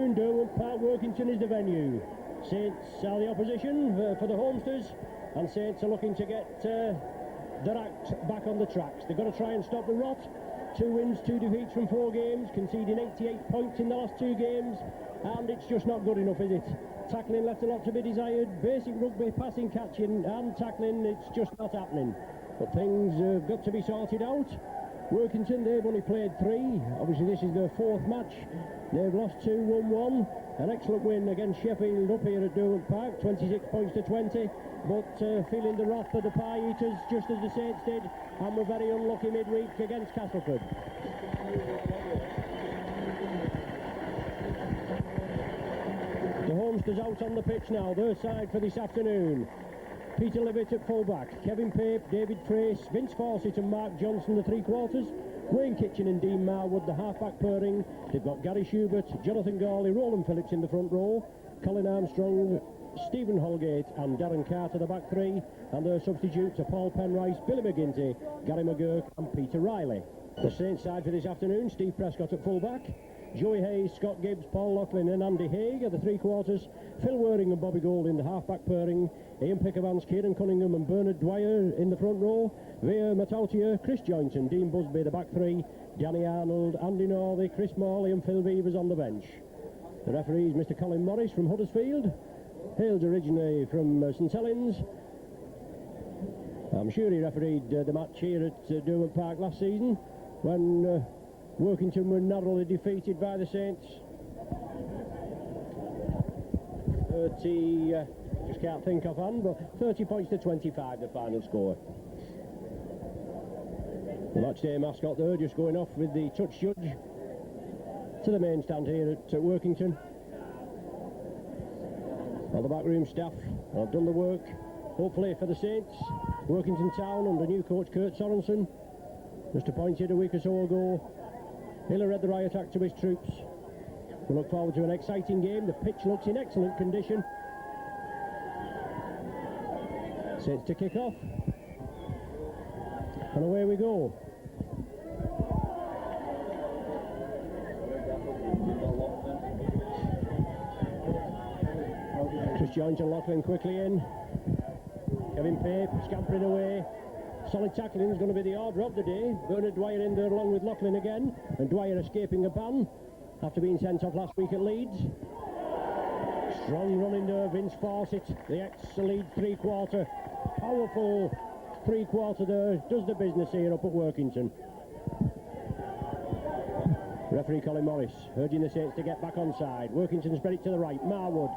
afternoon, Derwent Park, Workington is the venue. Saints are the opposition for the homesters, and Saints are looking to get their act back on the tracks. They've got to try and stop the rot. 2 wins, 2 defeats from 4 games, conceding 88 points in the last 2 games, and it's just not good enough, is it? Tackling left a lot to be desired. Basic rugby, passing, catching and tackling, it's just not happening. But things have got to be sorted out. Workington, they've only played 3. Obviously this is their 4th match. They've lost 2, won 1. An excellent win against Sheffield up here at Derwent Park, 26 points to 20. But feeling the wrath of the pie eaters, just as the Saints did, and were very unlucky midweek against Castleford. The homesters out on the pitch now, their side for this afternoon. Peter Levitt at full-back, Kevin Pape, David Trace, Vince Fawcett and Mark Johnson, the 3-quarters, Wayne Kitchen and Dean Marwood, the half-back pairing. They've got Gary Schubert, Jonathan Gawley, Roland Phillips in the front row, Colin Armstrong, Stephen Holgate and Darren Carter, the back 3, and their substitutes are Paul Penrice, Billy McGinty, Gary McGurk and Peter Riley. The Saints side for this afternoon, Steve Prescott at full-back, Joey Hayes, Scott Gibbs, Paul Loughlin and Andy Haig are the 3-quarters, Phil Waring and Bobby Gould in the half-back pairing, Ian Pickervance, Kieran Cunningham and Bernard Dwyer in the front row, Vea Matautier, Chris Joynton, Dean Busby the back 3, Danny Arnold, Andy Northey, Chris Morley and Phil Beavers on the bench. The referees, Mr Colin Morris from Huddersfield, hails originally from St Helens. I'm sure he refereed the match here at Derwent Park last season when Workington were narrowly defeated by the Saints. 30, just can't think offhand, but 30 points to 25 the final score. The matchday mascot there just going off with the touch judge to the main stand here at Workington. All the backroom staff have done the work, hopefully for the Saints. Workington Town under new coach Kurt Sorensen, just appointed a week or so ago. He'll have read the riot act to his troops. We look forward to an exciting game. The pitch looks in excellent condition. Saints to kick off. And away we go. Chris Joynton, Loughlin quickly in. Kevin Pape scampering away. Solid tackling is going to be the order of the day. Bernard Dwyer in there along with Loughlin again, and Dwyer escaping a ban after being sent off last week at Leeds. Strong running there, Vince Fawcett, the ex-Leeds 3-quarter. Powerful 3-quarter there, does the business here up at Workington. Referee Colin Morris urging the Saints to get back on side. Workington spread it to the right. Marwood,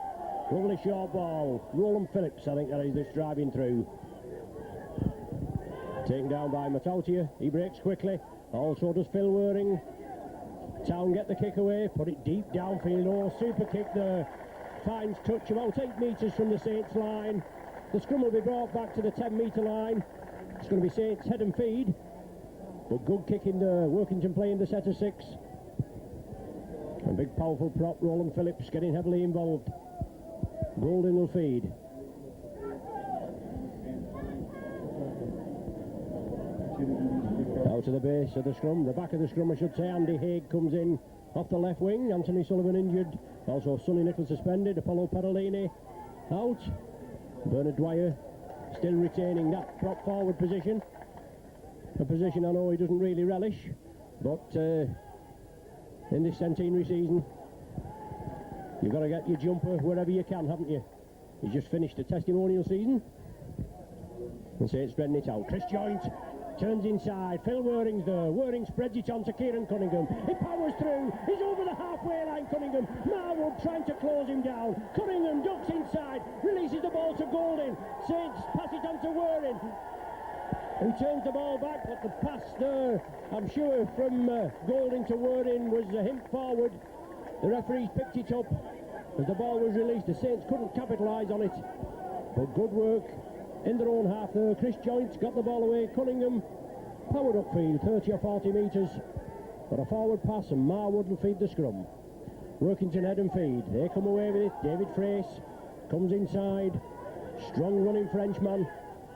lovely short ball. Roland Phillips, I think that is, that's driving through. Taken down by Matautier, he breaks quickly, also does Phil Waring. Town get the kick away, put it deep downfield, oh super kick there, finds touch about 8 metres from the Saints line. The scrum will be brought back to the 10-metre line. It's going to be Saints head and feed, but good kick in there. Workington playing the set of 6. A big powerful prop, Roland Phillips getting heavily involved. Golden will feed. Out to the base of the scrum, the back of the scrum I should say. Andy Haig comes in off the left wing. Anthony Sullivan injured, also Sonny Nicholl suspended. Apollo Perolini out. Bernard Dwyer still retaining that prop forward position, a position I know he doesn't really relish, but in this centenary season you've got to get your jumper wherever you can, haven't you? He's just finished a testimonial season and say it's spreading it out. Chris Joint turns inside, Phil Waring's there. Waring spreads it on to Kieran Cunningham. He powers through, he's over the halfway line, Cunningham. Marwood trying to close him down. Cunningham ducks inside, releases the ball to Golding. Saints pass it on to Waring, who turns the ball back, but the pass there, I'm sure, from Golding to Waring was a hint forward. The referees picked it up as the ball was released. The Saints couldn't capitalise on it, but good work in their own half there. Chris Joint got the ball away. Cunningham powered upfield 30 or 40 metres, but a forward pass and Marwood will feed the scrum. Workington head and feed, they come away with it. David Frace comes inside, strong running Frenchman,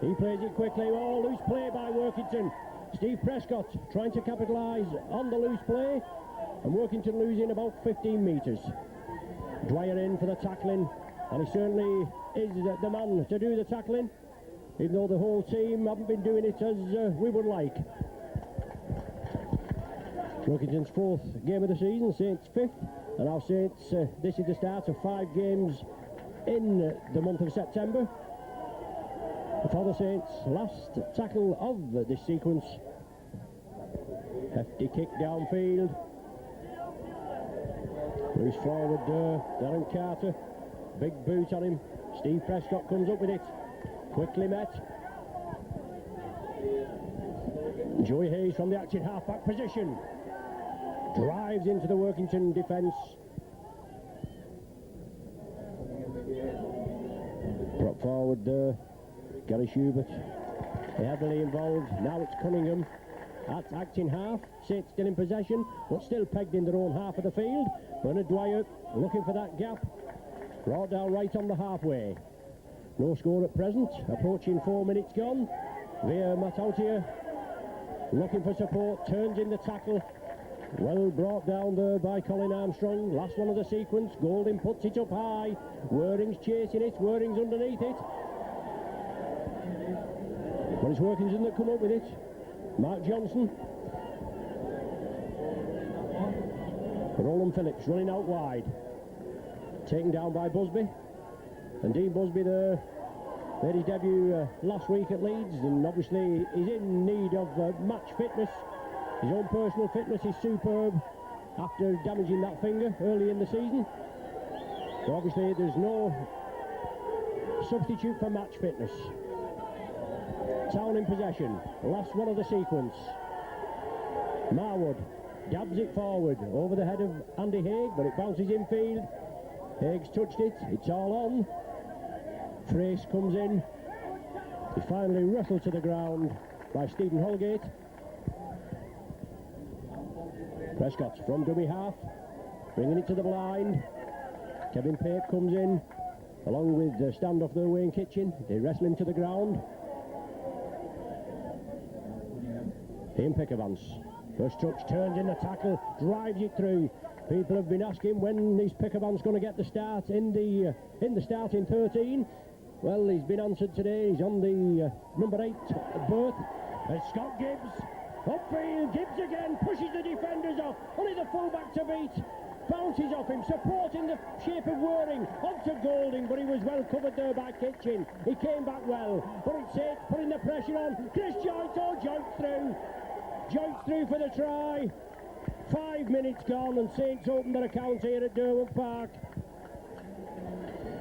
he plays it quickly. Oh, loose play by Workington. Steve Prescott trying to capitalise on the loose play, and Workington losing about 15 metres. Dwyer in for the tackling, and he certainly is the man to do the tackling, even though the whole team haven't been doing it as we would like. Workington's 4th game of the season, Saints 5th, and now Saints, this is the start of 5 games in the month of September. For the Saints, last tackle of this sequence. Hefty kick downfield. Loose forward Darren Carter. Big boot on him. Steve Prescott comes up with it. Quickly met. Joey Hayes from the active half-back position. Drives into the Workington defence. Prop forward Gary Schubert. Heavily involved. Now it's Cunningham at acting half. Saints still in possession, but still pegged in their own half of the field. Bernard Dwyer looking for that gap. Brought down right on the halfway. No score at present. Approaching 4 minutes gone. Via Matautia looking for support. Turns in the tackle. Well brought down there by Colin Armstrong. Last one of the sequence. Golding puts it up high. Waring's chasing it. Waring's underneath it. But it's Workington that come up with it. Mark Johnson. Roland Phillips running out wide. Taken down by Busby. And Dean Busby there made his debut last week at Leeds, and obviously is in need of match fitness. His own personal fitness is superb after damaging that finger early in the season. So obviously there's no substitute for match fitness. Town in possession. Last one of the sequence. Marwood dabs it forward over the head of Andy Haig, but it bounces infield. Haig's touched it. It's all on. Thrace comes in. He's finally wrestled to the ground by Stephen Holgate. Prescott from dummy half, bringing it to the blind. Kevin Pape comes in, along with the standoff there, Wayne Kitchen. They wrestle him to the ground. Ian Pickavance, first touch, turns in the tackle, drives it through. People have been asking when is Pickavance going to get the start in the starting 13. Well, he's been answered today. He's on the number 8 berth. And Scott Gibbs, upfield, Gibbs again, pushes the defenders off. Only the fullback to beat. Bounces off him, supporting the shape of Waring, onto Golding, but he was well covered there by Kitchen. He came back well, but it's it, putting the pressure on. Chris Joint, Joint through. Joint through for the try. 5 minutes gone, and Saints open their account here at Derwent Park.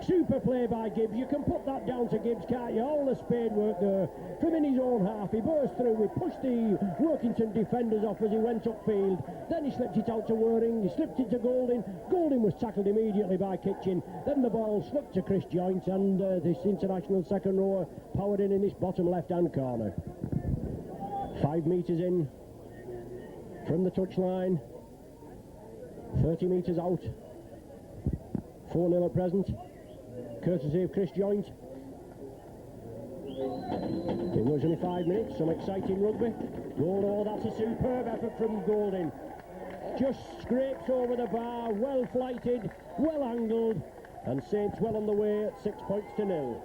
Super play by Gibbs. You can put that down to Gibbs, can't you? All the spade work there from in his own half. He burst through. He pushed the Workington defenders off as he went upfield. Then he slipped it out to Waring. He slipped it to Golding. Golding was tackled immediately by Kitchen. Then the ball slipped to Chris Joint, and this international second rower powered in this bottom left-hand corner. 5 metres in from the touchline. 30 metres out. 4-0 at present. Courtesy of Chris Joint. It was only 5 minutes, some exciting rugby. Gold, oh, that's a superb effort from Golding. Just scrapes over the bar, well flighted, well angled, and Saints well on the way at 6 points to 0.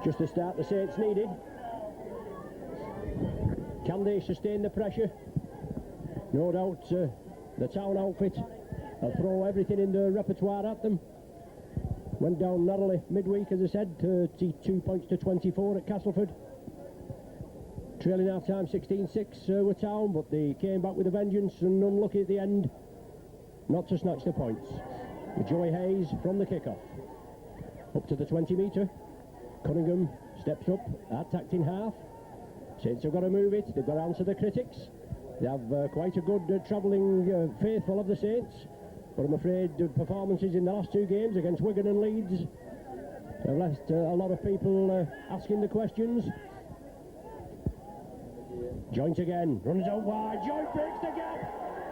Just the start the Saints needed. Can they sustain the pressure? No doubt the town outfit will throw everything in their repertoire at them. Went down narrowly midweek, as I said, 32 points to 24 at Castleford. Trailing half time 16-6 were town, but they came back with a vengeance and unlucky at the end not to snatch the points. Joey Hayes from the kick-off. Up to the 20 metre. Cunningham steps up, attacked in half. Saints have got to move it, they've got to answer the critics. They have quite a good travelling faithful of the Saints, but I'm afraid performances in the last 2 games against Wigan and Leeds have left a lot of people asking the questions. Joint again, runs out wide, Joint breaks the gap.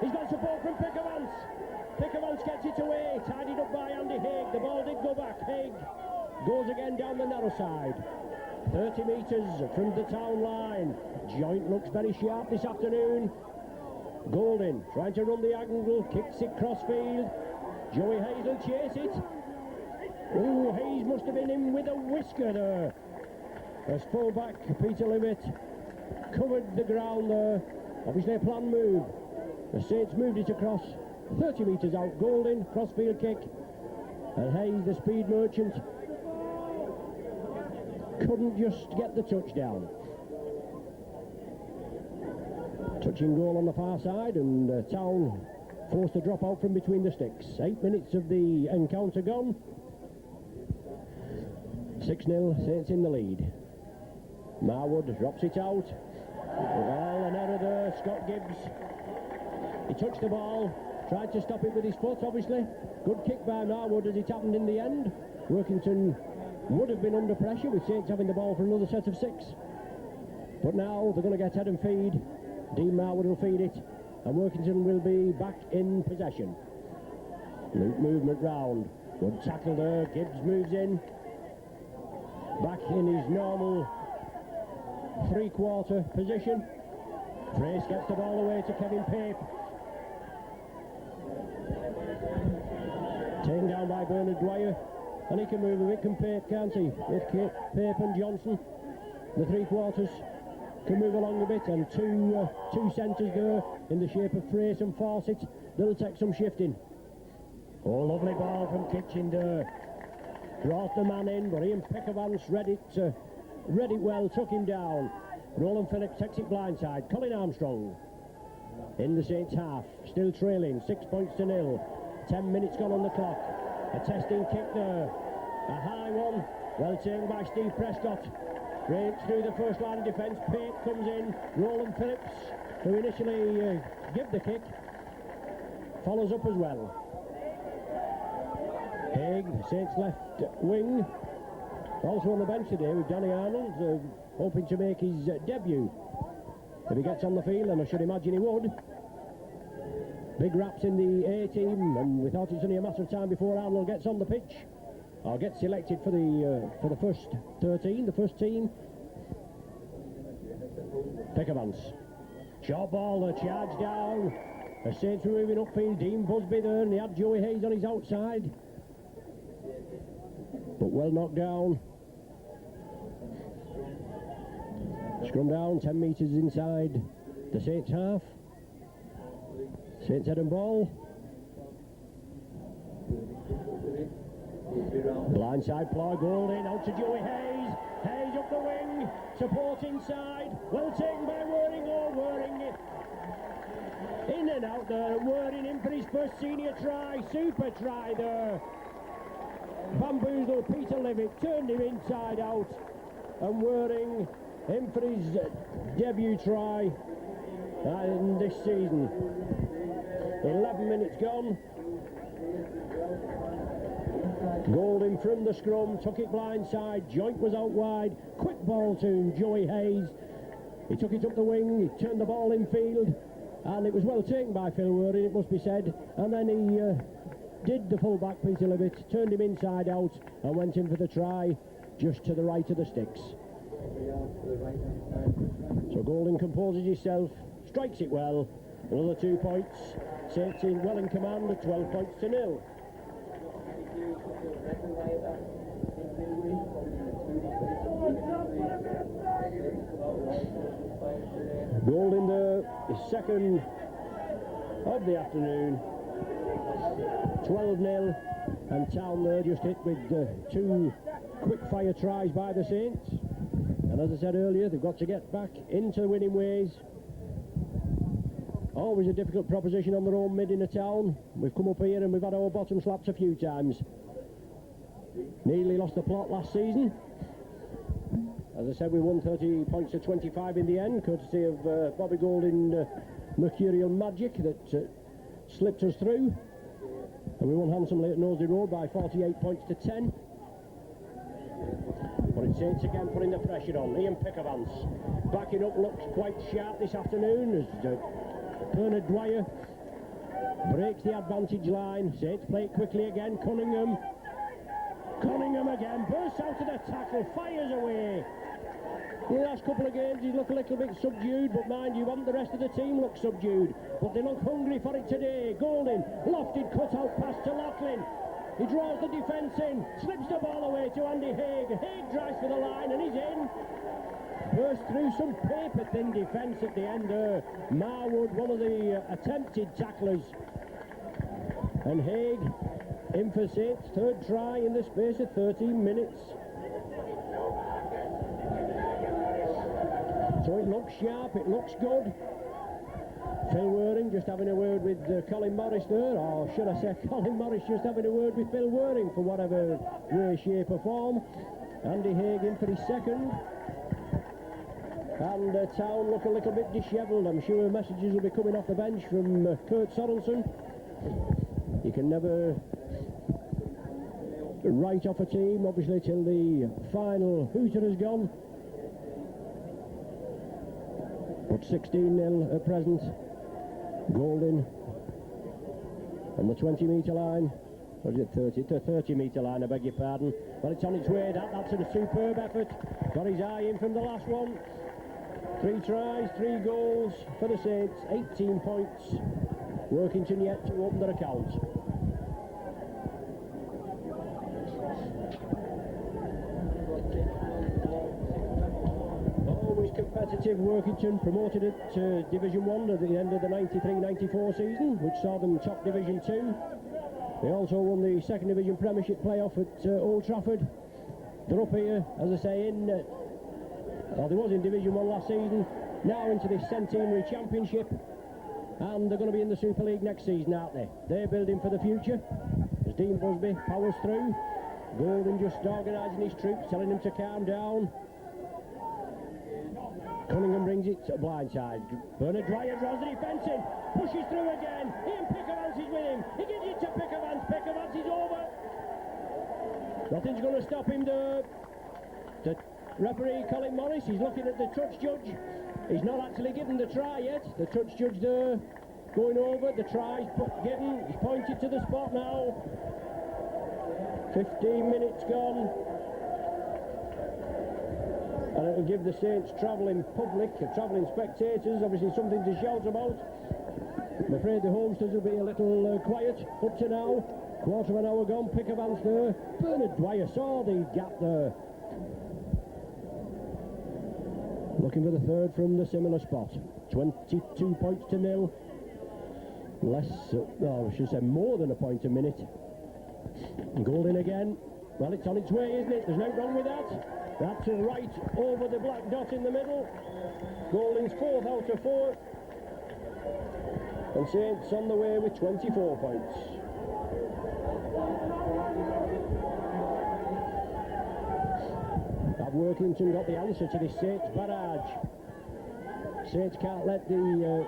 He's got support from Pickavance. Pickavance gets it away, tidied up by Andy Haig. The ball did go back. Haig goes again down the narrow side. 30 metres from the town line. Joint looks very sharp this afternoon. Golding trying to run the angle, kicks it crossfield. Joey Hayes will chase it. Oh, Hayes must have been in with a whisker there. As fullback Peter Levitt covered the ground there. Obviously a planned move. The Saints moved it across 30 metres out. Golding, crossfield kick. And Hayes, the speed merchant, couldn't just get the touchdown. Touching goal on the far side, and Town forced to drop out from between the sticks. 8 minutes of the encounter gone. 6-0, Saints in the lead. Marwood drops it out. Well, an error there, Scott Gibbs. He touched the ball, tried to stop it with his foot, obviously. Good kick by Marwood as it happened in the end. Workington would have been under pressure with Saints having the ball for another set of 6. But now they're going to get head and feed. Dean Marwood will feed it, and Workington will be back in possession. Loop movement round. Good tackle there. Gibbs moves in. Back in his normal three-quarter position. Trace gets the ball away to Kevin Pape. Taken down by Bernard Dwyer. And he can move a bit, can Pape, can't he? With Pape and Johnson, the three-quarters can move along a bit, and two centres there in the shape of Trace and Fawcett. They'll take some shifting. Oh, lovely ball from Kitchen there. Brought the man in, but Ian Peckervance read it well, took him down. Roland Phillips takes it blindside. Colin Armstrong in the Saints half, still trailing 6 points to 0. 10 minutes gone on the clock. A testing kick there. A high one. Well taken by Steve Prescott. Breaks through the first line of defence. Pape comes in. Roland Phillips, who initially gave the kick, follows up as well. Haig, Saints left wing, also on the bench today with Danny Arnold, hoping to make his debut. If he gets on the field, and I should imagine he would. Big raps in the A team, and we thought it's only a matter of time before Arnold gets on the pitch. Or gets selected for the first 13, the first team. Peckervance. Short ball, a charge down. The Saints were moving upfield. Dean Busby there, and he had Joey Hayes on his outside. But well knocked down. Scrum down, 10 metres inside the Saints half. Saints head and ball. Blindside ploy, Golding out to Joey Hayes. Hayes up the wing, support inside. Well taken by Waring. Oh, Waring in and out there. Waring in for his first senior try. Super try there. Bamboozle Peter Levitt turned him inside out, and Waring in for his debut try in this season. 11 minutes gone. Golding from the scrum, took it blindside. Joint was out wide. Quick ball to Joey Hayes. He took it up the wing. He turned the ball in field, and it was well taken by Phil Waring, it must be said. And then he did the full-back Peter Levitt, turned him inside out, and went in for the try just to the right of the sticks. So Golding composes himself, strikes it well. Another 2 points. Saints in well in command at 12 points to 0. Golding the second of the afternoon. 12-0, and Town there just hit with 2 quick-fire tries by the Saints. And as I said earlier, they've got to get back into the winning ways. Always a difficult proposition on their own mid in a town. We've come up here and we've had our bottom slapped a few times. Nearly lost the plot last season. As I said, we won 30 points to 25 in the end, courtesy of Bobby Golding mercurial magic that slipped us through. And we won handsomely at Knowsley Road by 48 points to 10. But it's Saints again putting the pressure on. Ian Peckervance backing up, looks quite sharp this afternoon as Bernard Dwyer breaks the advantage line. Saints play it quickly again. Cunningham again bursts out to the tackle, fires away. In the last couple of games he's looked a little bit subdued, but mind you, the rest of the team look subdued. But they look hungry for it today. Golding, lofted cut-out pass to Laughlin. He draws the defence in, slips the ball away to Andy Haig. Haig drives for the line and he's in. Burst through some paper-thin defence at the end there. Marwood, one of the attempted tacklers. And Haig in for Saints' third try in the space of 13 minutes. So it looks sharp, it looks good. Phil Waring just having a word with Colin Morris there, or should I say Colin Morris just having a word with Phil Waring for whatever way, shape or form. Andy Haig in for his second. And Town look a little bit dishevelled. I'm sure messages will be coming off the bench from Kurt Sorensen. You can never write off a team, obviously, till the final hooter has gone. But 16-0 at present. Golding on the 20-metre line. Or is it 30? The 30-metre line, I beg your pardon. Well, it's on its way. That's a superb effort. Got his eye in from the last one. 3 tries, 3 goals for the Saints. 18 points. Workington yet to open their account. Competitive Workington, promoted it to Division 1 at the end of the 93-94 season, which saw them top Division 2. They also won the second Division Premiership playoff at Old Trafford. They're up here, as I say, they was in Division 1 last season, now into this centenary championship, and they're going to be in the Super League next season, aren't they? They're building for the future, as Dean Busby powers through. Golden just organising his troops, telling them to calm down. Cunningham brings it to blindside. Bernard Dwyer draws the defence in, pushes through again. Ian Pickavance is with him. He gives it to Pickavance. Pickavance is over. Nothing's going to stop him there. The referee, Colin Morris, he's looking at the touch judge. He's not actually given the try yet. The touch judge there going over. The try's given. He's pointed to the spot now. 15 minutes gone. And it'll give the Saints travelling public, travelling spectators, obviously something to shout about. I'm afraid the homesteads will be a little quiet up to now. Quarter of an hour gone, Pickavance there. Bernard Dwyer saw the gap there. Looking for the third from the similar spot. 22 points to 0. Less, I should say more than a point a minute. Golding again. Well, it's on its way, isn't it? There's no wrong with that. That's right over the black dot in the middle. Golding's 4th out of 4. And Saints on the way with 24 points. Have Workington got the answer to this Saints barrage? Saints can't let the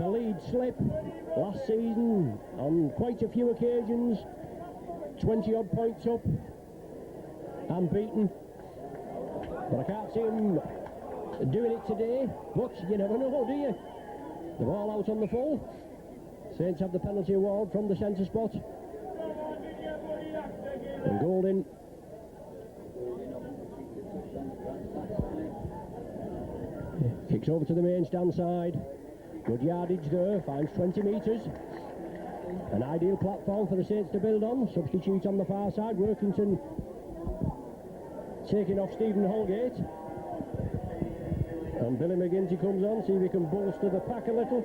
lead slip. Last season, on quite a few occasions, 20-odd points up, unbeaten. But I can't see him doing it today, but you never know, do you? The ball out on the full. Saints have the penalty award from the centre spot. And Golding. Kicks over to the main stand side. Good yardage there, finds 20 metres. An ideal platform for the Saints to build on. Substitute on the far side. Workington taking off Stephen Holgate. And Billy McGinty comes on, see if he can bolster the pack a little.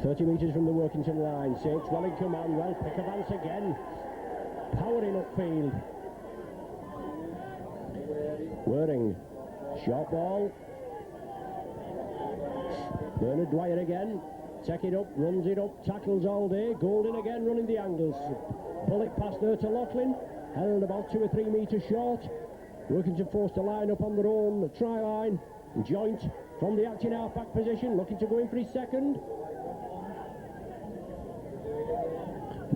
...30 metres from the Workington line. Saints well in command. Well, Pickavance again. Powering upfield. Waring. Short ball. Bernard Dwyer again. Take it up, runs it up, tackles all day. Golding again running the angles. Pull it past there to Laughlin. Held about 2 or 3 metres short. Workington forced to line up on their own try line. Joint from the acting half-back position, looking to go in for his second.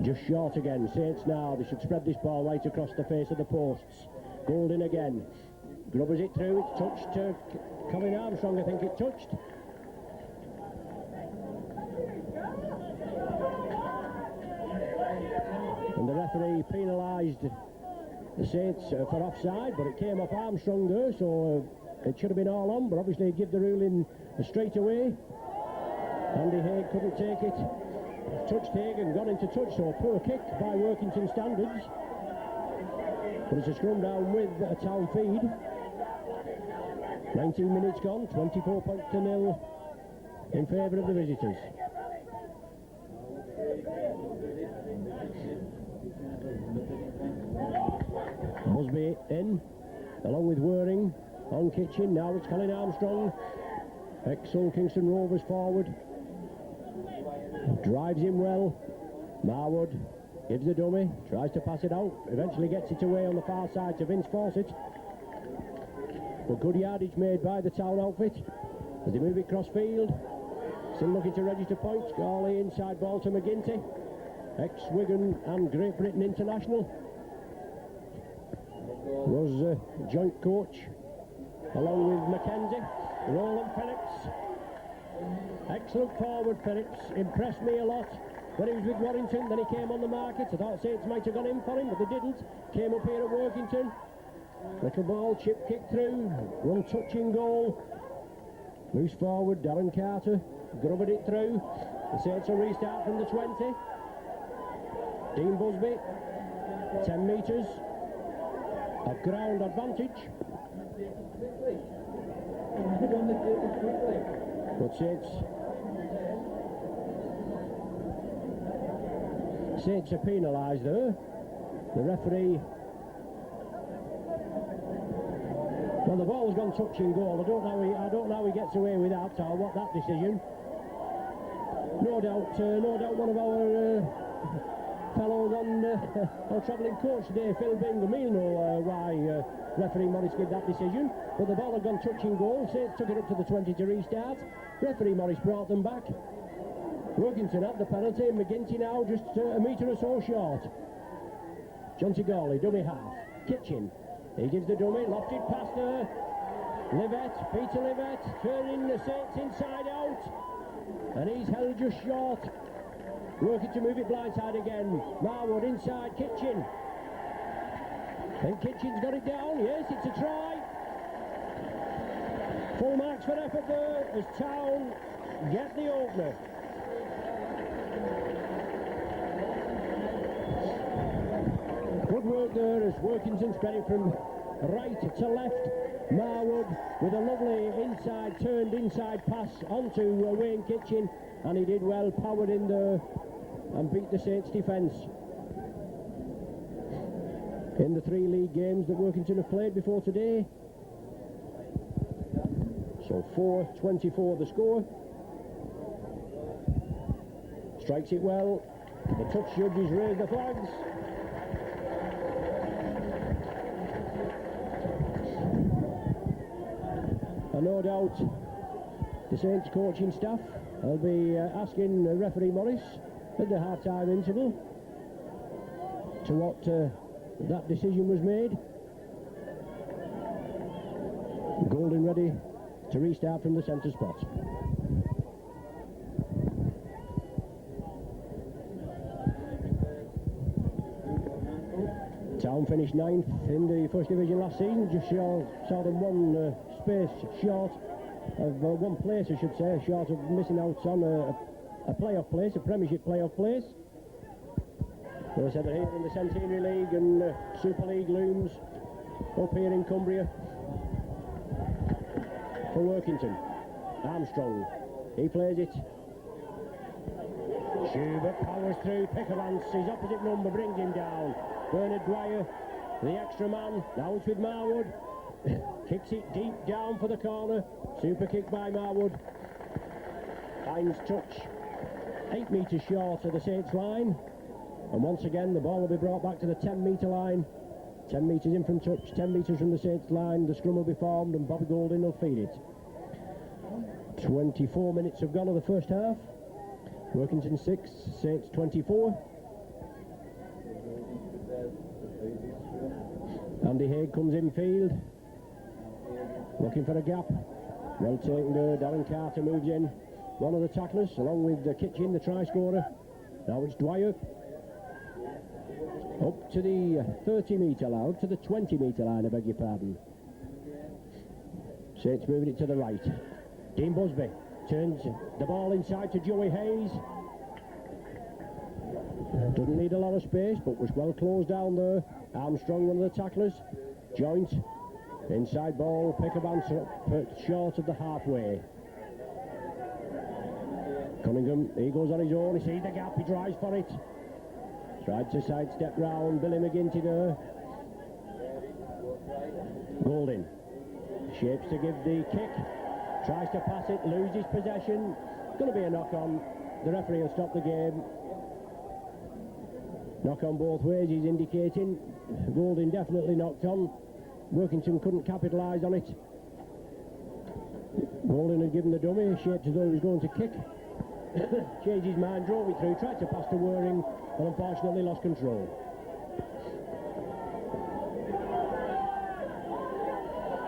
Just short again. Saints now, they should spread this ball right across the face of the posts. Golding again. Grubbers it through, it's touched to Colin Armstrong, I think it touched. referee penalised the Saints for offside, but it came off Armstrong there, so it should have been all on, but obviously he'd give the ruling straight away. Andy Haig couldn't take it. Touched Haig and got into touch, so poor kick by Workington standards. But it's a scrum down with a town feed. 19 minutes gone, 24-0 in favour of the visitors. Busby in, along with Waring on Kitchen. Now it's Colin Armstrong, ex-Hull Kingston Rovers forward. Drives him well. Marwood gives the dummy, tries to pass it out, eventually gets it away on the far side to Vince Fawcett. But good yardage made by the town outfit as they move it cross field. Still looking to register points. Garley inside ball to McGinty, ex-Wigan and Great Britain international. Was joint coach along with Mackenzie. Roland Phillips, excellent forward. Phillips impressed me a lot when he was with Warrington. Then he came on the market. I thought Saints might have gone in for him, but they didn't. Came up here at Workington. Little ball, chip kick through, one touching goal. Moves forward, Darren Carter grubbed it through. The Saints will restart from the 20. Dean Busby, 10 metres of ground advantage. But Saints are penalised there. The referee, well, the ball's gone touching goal. I don't know how he gets away with that or what that decision. No doubt one of our fellows on travelling coach today, Phil Bingham, he'll know why referee Morris gave that decision. But the ball had gone touching goal. Saints took it up to the 20 to restart. Referee Morris brought them back. Workington had the penalty. McGinty now just a metre or so short. Jonty Gawley, dummy half. Kitchen. He gives the dummy, lofted past her. Livett, Peter Livett, turning the Saints inside out. And he's held just short. Working to move it blindside again. Marwood inside, Kitchen. And Kitchen's got it down. Yes, it's a try. Full marks for effort there as Town get the opener. Good work there as Workington spread it from right to left. Marwood with a lovely turned inside pass onto Wayne Kitchen, and he did well, powered in there and beat the Saints defence. In the 3 league games that Workington have played before today. So 4-24 the score. Strikes it well. The touch judges raise the flags. And no doubt the Saints coaching staff will be asking referee Morris at the half-time interval to what that decision was made. Golden ready to restart from the centre spot. Town finished 9th in the First Division last season, just short of one space short of one place, I should say, short of missing out on a playoff place, a Premiership playoff place. As I said, they're here in the Centenary League, and Super League looms up here in Cumbria for Workington. Armstrong, he plays it. Schubert powers through, Pickervance, his opposite number brings him down. Bernard Dwyer, the extra man, now it's with Marwood. Kicks it deep down for the corner. Super kick by Marwood. Finds touch 8 metres short of the Saints line. And once again the ball will be brought back to the 10 metre line. 10 metres in from touch, 10 metres from the Saints line. The scrum will be formed and Bobby Golding will feed it. 24 minutes have gone of the first half. Workington 6, Saints 24. Andy Haig comes in field, looking for a gap. Well taken there. Darren Carter moves in. One of the tacklers, along with Kitchen, the try scorer. Now it's Dwyer. Up to the 30-metre line, up to the 20-metre line, I beg your pardon. Saints moving it to the right. Dean Busby turns the ball inside to Joey Hayes. Doesn't need a lot of space, but was well closed down there. Armstrong, one of the tacklers. Joint. Inside ball, Pickerban's short of the halfway. Cunningham, he goes on his own, he sees the gap, he drives for it. Tried to sidestep round, Billy McGinty there. Golding shapes to give the kick, tries to pass it, loses possession. Going to be a knock on. The referee will stop the game. Knock on both ways, he's indicating. Golding definitely knocked on. Workington couldn't capitalise on it. Golding had given the dummy, shaped as though he was going to kick. Changed his mind, drove it through, tried to pass to Waring, but unfortunately lost control.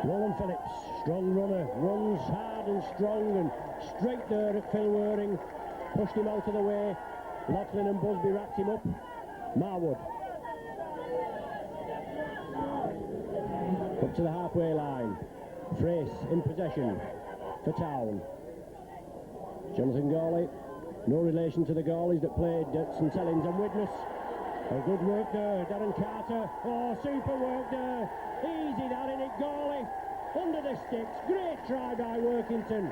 Roland Phillips, strong runner, runs hard and strong and straight there at Phil Waring. Pushed him out of the way. Laughlin and Busby wrapped him up. Marwood. Up to the halfway line. Frace in possession for Town. Jonathan Gawley, no relation to the Gawleys that played at St Helens and Widnes. A good work there, Darren Carter. Oh, super work there. Easy that in it, Gawley. Under the sticks, great try by Workington.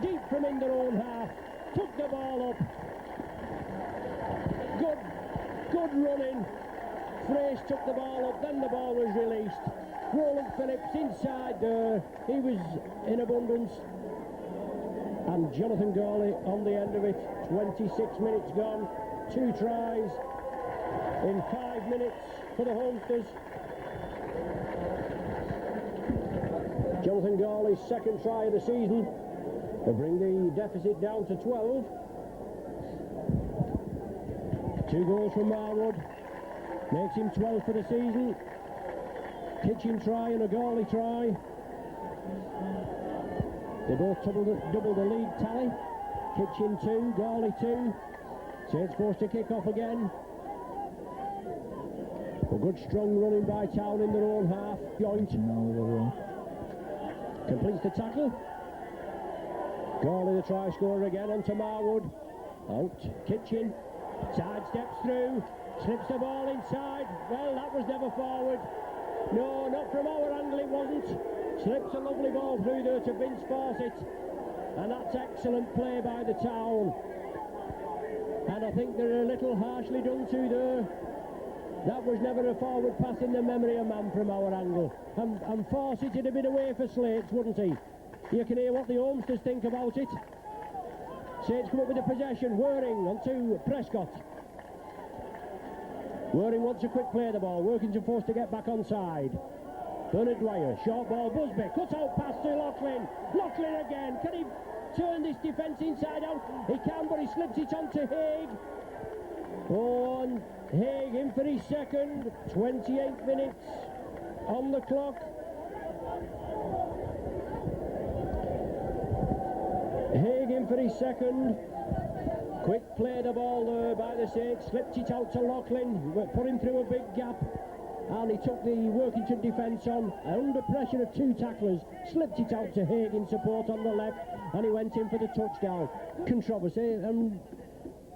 Deep from in their own half, took the ball up. Good running. Frace took the ball up, then the ball was released. Roland Phillips inside there, he was in abundance. And Jonathan Gawley on the end of it. 26 minutes gone, 2 tries in 5 minutes for the Homesters. Jonathan Gawley's second try of the season will bring the deficit down to 12. 2 goals from Marwood, makes him 12 for the season. Kitchen try and a Gawley try. They both double the league tally. Kitchen 2, Gawley 2. Saints forced to kick off again. A good strong running by Town in their own half. Joint. Completes the tackle. Gawley the try scorer again onto Marwood. Out. Kitchen. Sidesteps through. Slips the ball inside. Well, that was never forward. No, not from our angle it wasn't. Slips a lovely ball through there to Vince Fawcett. And that's excellent play by the Town. And I think they're a little harshly done to there. That was never a forward pass in the memory of man from our angle. And Fawcett had a bit away for Slates, wouldn't he? You can hear what the Homesters think about it. Saints come up with the possession. Waring onto Prescott. Waring wants a quick play of the ball. Workington forced to get back onside. Bernard Dwyer, short ball, Busby, cut out pass to Laughlin. Laughlin again, can he turn this defence inside out? He can, but he slips it on to Haig. Oh, and Haig in for his second. 28 minutes on the clock. Haig in for his second. Quick play the ball there by the Saints, slipped it out to Laughlin, put him through a big gap, and he took the Workington defence on, under pressure of 2 tacklers, slipped it out to Haig in support on the left, and he went in for the touchdown. Controversy, and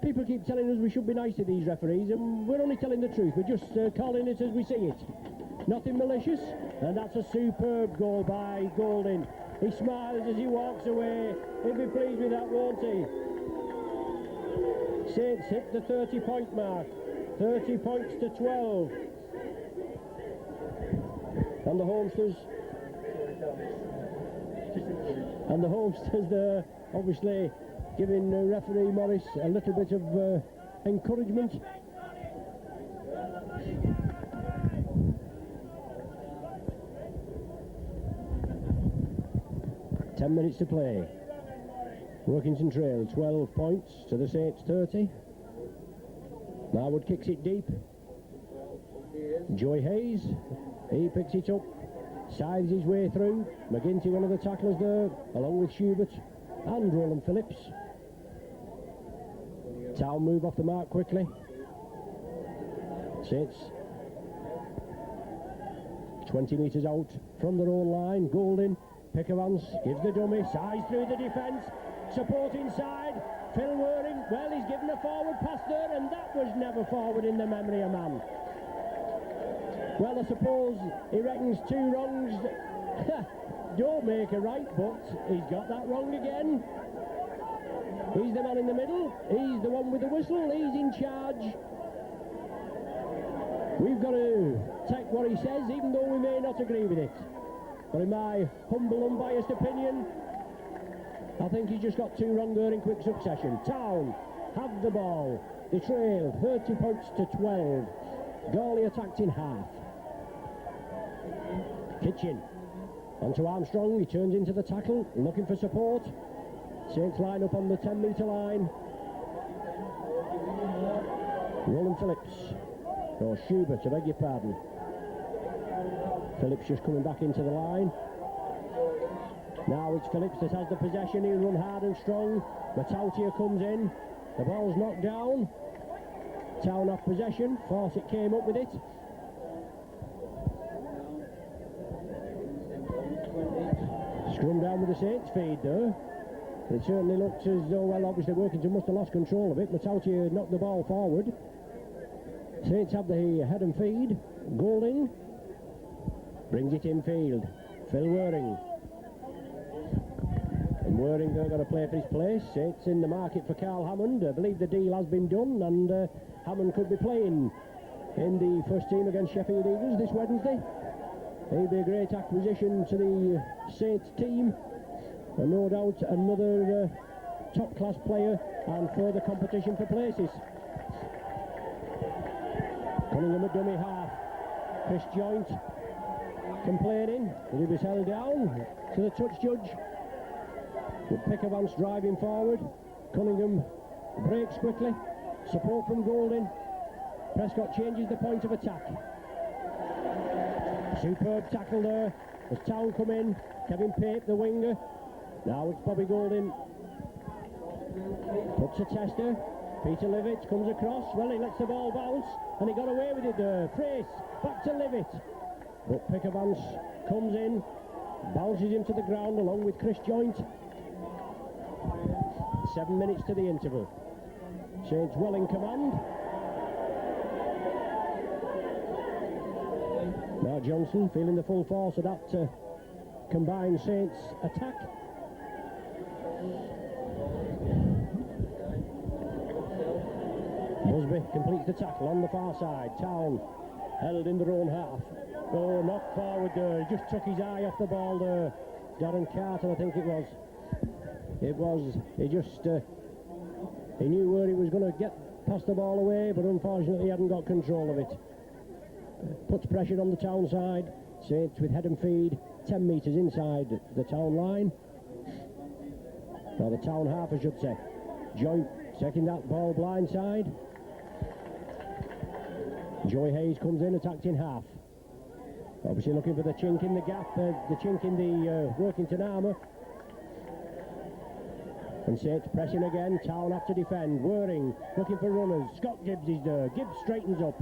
people keep telling us we should be nice to these referees, and we're only telling the truth, we're just calling it as we see it. Nothing malicious, and that's a superb goal by Golding. He smiles as he walks away. He'll be pleased with that, won't he? Saints hit the 30-point mark. 30 points to 12. And the Homesters there, obviously giving referee Morris a little bit of encouragement. Ten minutes to play. Workington trail 12 points to the Saints 30. Marwood kicks it deep. Joey Hayes, he picks it up, scythes his way through. McGinty, one of the tacklers there, along with Schubert and Roland Phillips. Town move off the mark quickly. Saints 20 metres out from their own line. Golding, Pickervance gives the dummy, size through the defence, support inside. Phil Waring, well, he's given a forward pass there, and that was never forward in the memory of man. Well, I suppose he reckons two wrongs don't make a right, but he's got that wrong again. He's the man in the middle, he's the one with the whistle, he's in charge. We've got to take what he says, even though we may not agree with it. But in my humble, unbiased opinion, I think he's just got two wrong there in quick succession. Town have the ball. They trailed 30 points to 12. Gawley attacked in half. Kitchen onto Armstrong. He turns into the tackle, looking for support. Saints line up on the 10-metre line. Roland Phillips. Or Schubert, I beg your pardon. Phillips just coming back into the line. Now it's Phillips that has the possession. He'll run hard and strong. Matautia comes in. The ball's knocked down. Town off possession. Fawcett came up with it. Scrum down with the Saints feed there. It certainly looked as though, well, obviously Workington must have lost control of it. Matautia knocked the ball forward. Saints have the head and feed. Golding brings it in field. Phil Waring. And Waring going to play for his place. Saints in the market for Carl Hammond. I believe the deal has been done, and Hammond could be playing in the first team against Sheffield Eagles this Wednesday. He'll be a great acquisition to the Saints team, and no doubt another top-class player and further competition for places. Cunningham a dummy half. Chris Joint complaining that he was held down to the touch judge. With Pickervance driving forward. Cunningham breaks quickly. Support from Golding. Prescott changes the point of attack. Superb tackle there as Town come in. Kevin Pape, the winger. Now it's Bobby Golding. Puts a tester. Peter Levitt comes across. Well, he lets the ball bounce, and he got away with it there. Trace back to Levitt. But Pickervance comes in, bounces him to the ground along with Chris Joint. 7 minutes to the interval. Saints well in command. Mark Johnson feeling the full force of that combined Saints attack. Busby completes the tackle on the far side. Town held in their own half. Oh, knocked forward there. He just took his eye off the ball there. Darren Carter, I think it was. He just, he knew where he was going to get past the ball away, but unfortunately he hadn't got control of it. Puts pressure on the Town side. Saints with head and feed, 10 metres inside the Town line. Or the Town half, I should say. Joint taking that ball blindside. Joey Hayes comes in, attacked in half. Obviously looking for the chink in the gap, the chink in the Workington armour. And Saints pressing again. Town have to defend. Waring looking for runners. Scott Gibbs is there. Gibbs straightens up.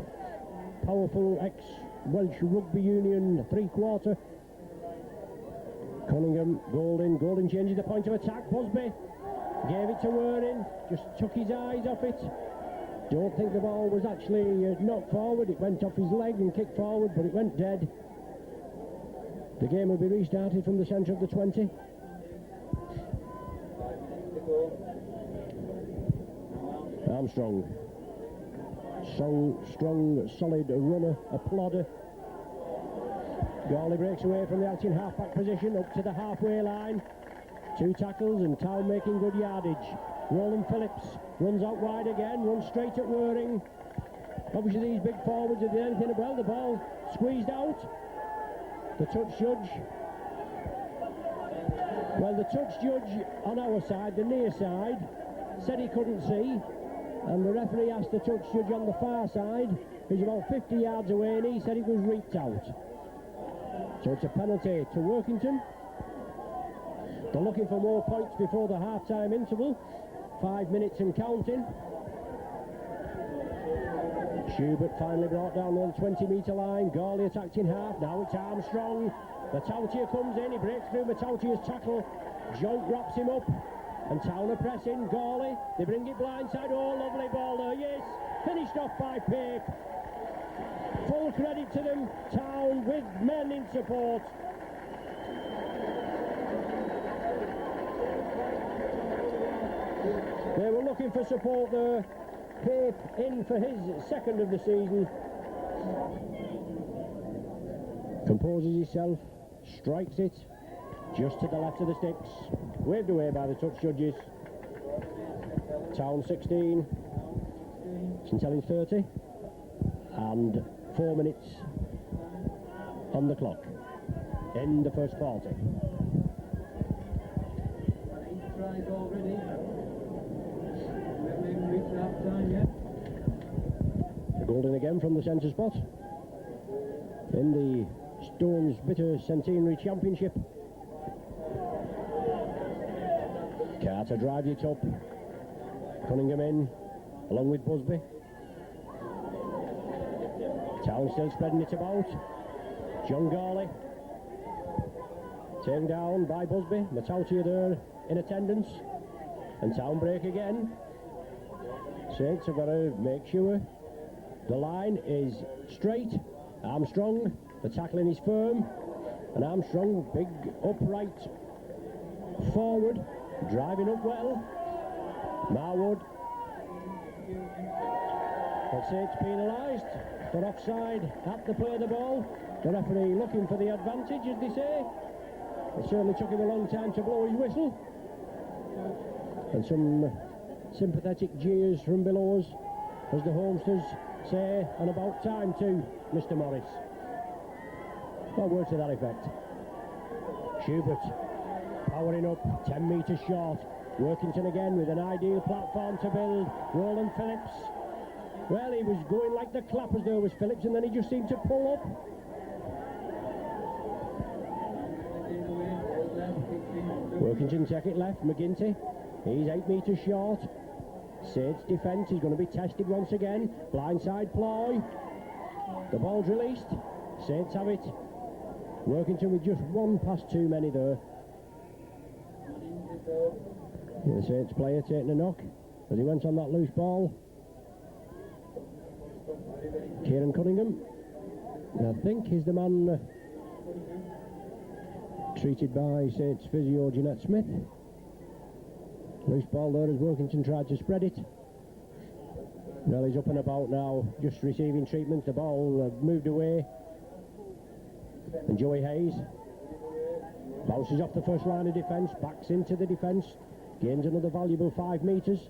Powerful ex-Welsh Rugby Union three-quarter. Cunningham, Golding changes the point of attack. Busby gave it to Waring. Just took his eyes off it. Don't think the ball was actually knocked forward. It went off his leg and kicked forward, but it went dead. The game will be restarted from the centre of the 20. Armstrong. Strong, solid runner, a plodder. Gawley breaks away from the acting half-back position up to the halfway line. 2 tackles and Town making good yardage. Roland Phillips runs out wide again, runs straight at Waring. Obviously these big forwards are doing anything well. The ball squeezed out. The touch judge. Well, the touch judge on our side, the near side, said he couldn't see. And the referee asked the touch judge on the far side, who's about 50 yards away, and he said it was reaped out. So it's a penalty to Workington. They're looking for more points before the half-time interval. 5 minutes and counting. Schubert finally brought down on the 20-metre line. Gawley attacked in half. Now it's Armstrong. Matautier comes in. He breaks through Matautier's tackle. Joint wraps him up. And Town are pressing. Gawley. They bring it blindside. Oh, lovely ball there. Yes. Finished off by Pape. Full credit to them. Town with men in support. They were looking for support there. Pape in for his second of the season. Composes himself, strikes it just to the left of the sticks. Waved away by the touch judges. Town 16, St Helens 30, and 4 minutes on the clock in the first 40. Golden again from the centre spot in the Stones Bitter Centenary Championship. Carter drives it up. Cunningham in along with Busby. Town still spreading it about. John Gawley taken down by Busby. Matautier there in attendance. And Town break again. Saints have got to make sure the line is straight. Armstrong, the tackling is firm. And Armstrong, big upright forward, driving up well. Marwood. But Saints penalised for offside at the play of the ball. The referee looking for the advantage, as they say. It certainly took him a long time to blow his whistle. And some sympathetic jeers from below us as the homesters say, and about time too, Mr. Morris. What word to that effect? Schubert powering up, 10 metres short. Workington again with an ideal platform to build. Roland Phillips. Well, he was going like the clappers there was Phillips, and then he just seemed to pull up. Workington take it left. McGinty. He's 8 metres short. Sade's defence is going to be tested once again. Blindside ploy. The ball's released. Saints have it. Workington with just one pass too many there. The Saints player taking a knock as he went on that loose ball. Kieran Cunningham, I think, is the man treated by Saints physio Jeanette Smith. Loose ball there as Workington tried to spread it. Well, he's up and about now, just receiving treatment. The ball moved away. And Joey Hayes bounces off the first line of defence, backs into the defence, gains another valuable 5 metres.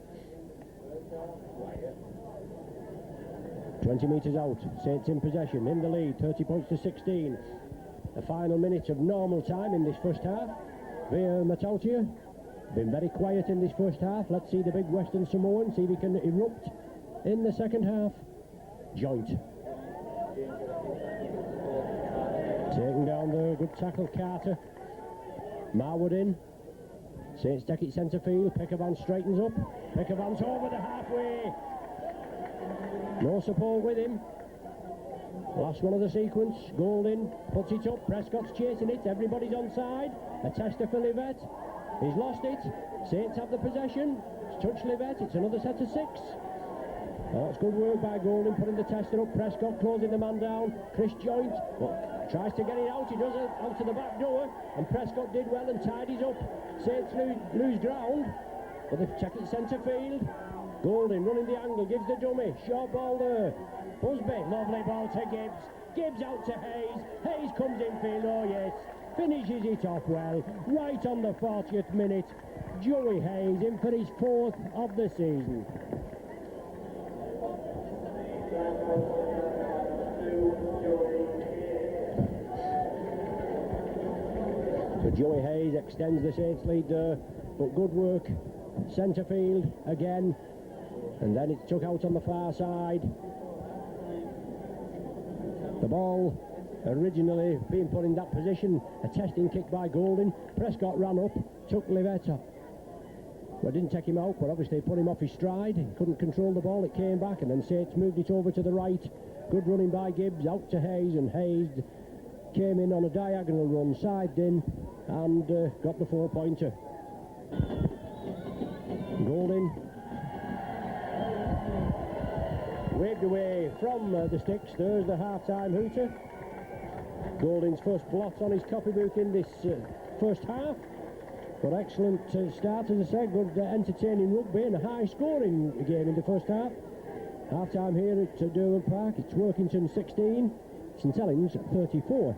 20 metres out, Saints in possession, in the lead, 30 points to 16. The final minute of normal time in this first half. Via Matautier, been very quiet in this first half. Let's see the big Western Samoan, see if he can erupt in the second half. Joint. Taken down there, good tackle, Carter. Marwood in. Saints take it centre field, Pickervan straightens up. Pickervan's over the halfway. No support with him. Last one of the sequence. Golding puts it up. Prescott's chasing it. Everybody's onside. A tester for Livette. He's lost it. Saints have the possession. It's touched Livette. It's another set of 6. Oh, it's good work by Golding, putting the tester up. Prescott closing the man down. Chris Joint tries to get it out. He does it out to the back door. And Prescott did well and tidies up. Saints lose ground. But they check it centre field. Golding running the angle, gives the dummy. Short ball there. Busby, lovely ball to Gibbs. Gibbs out to Hayes. Hayes comes in field, oh yes. Finishes it off well. Right on the 40th minute. Joey Hayes in for his 4th of the season. So Joey Hayes extends the Saints lead there. But good work. Centre field again. And then it's took out on the far side. The ball originally being put in that position. A testing kick by Golding. Prescott ran up, took Livetta Well, didn't take him out, but obviously put him off his stride. He couldn't control the ball, it came back, and then Sates moved it over to the right. Good running by Gibbs, out to Hayes, and Hayes came in on a diagonal run, sided in, and got the 4-pointer. Golding waved away from the sticks. There's the half-time hooter. Golding's first blot on his copybook in this first half. But excellent start, as I said, good entertaining rugby and a high-scoring game in the first half. Half-time here at Durham Park. It's Workington 16, St Helens 34.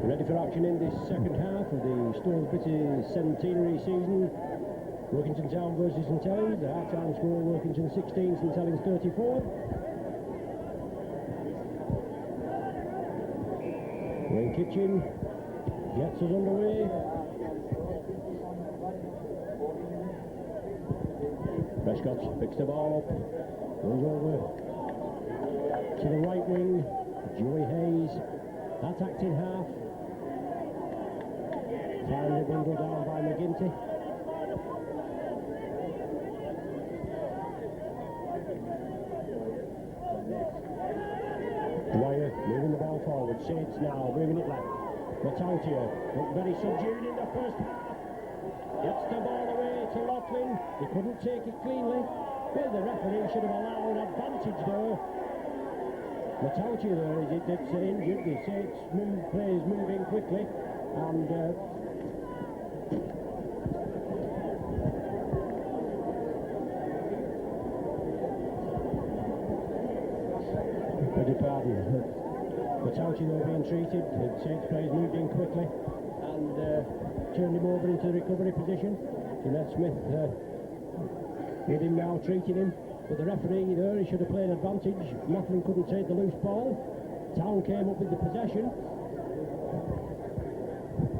Ready for action in this second half of the Stones Bitty centenary season. Workington Town versus St Helens. The half-time score, Workington 16, St Helens 34. Wayne Kitchen gets us underway. Prescott picks the ball up, runs over to the right wing. Joey Hayes attacked in half. Finally bundled down by McGinty. Dwyer moving the ball forward. Sates now moving it left. Matautio looked very subdued in the first half. Gets the ball away to Laughlin. He couldn't take it cleanly. Well, the referee should have allowed advantage there. Matautio there is that's injured. The Sates plays moving quickly, and Matautio there being treated. The Sates players moved in quickly and turned him over into the recovery position. Jeanette Smith with him now, treating him. But the referee there, he should have played advantage. Laughlin couldn't take the loose ball. Town came up with the possession.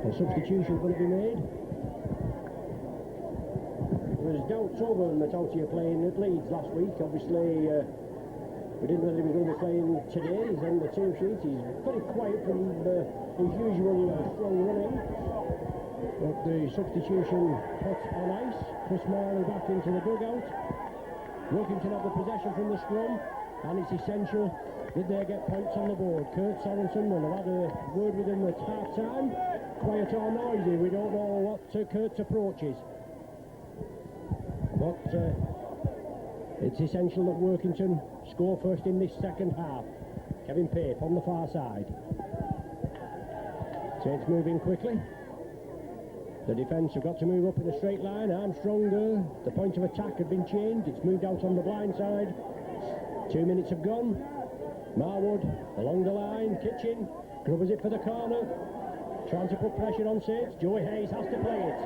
A substitution going to be made. There was doubts over Matautio playing at Leeds last week. Obviously, we didn't know that he was going to be playing today. He's on the team sheet. He's very quiet from his usual strong running. But the substitution put on ice. Chris Morley back into the dugout. Workington have the possession from the scrum, and it's essential that they get points on the board. Kurt Sorensen will have had a word with him at half-time. Quiet or noisy, we don't know what Kurt's approach is. But it's essential that Workington score first in this second half. Kevin Pape on the far side. Saints moving quickly. The defence have got to move up in a straight line. Armstrong there. The point of attack had been changed. It's moved out on the blind side. 2 minutes have gone. Marwood along the line. Kitchen covers it for the corner. Trying to put pressure on Saints. Joey Hayes has to play it.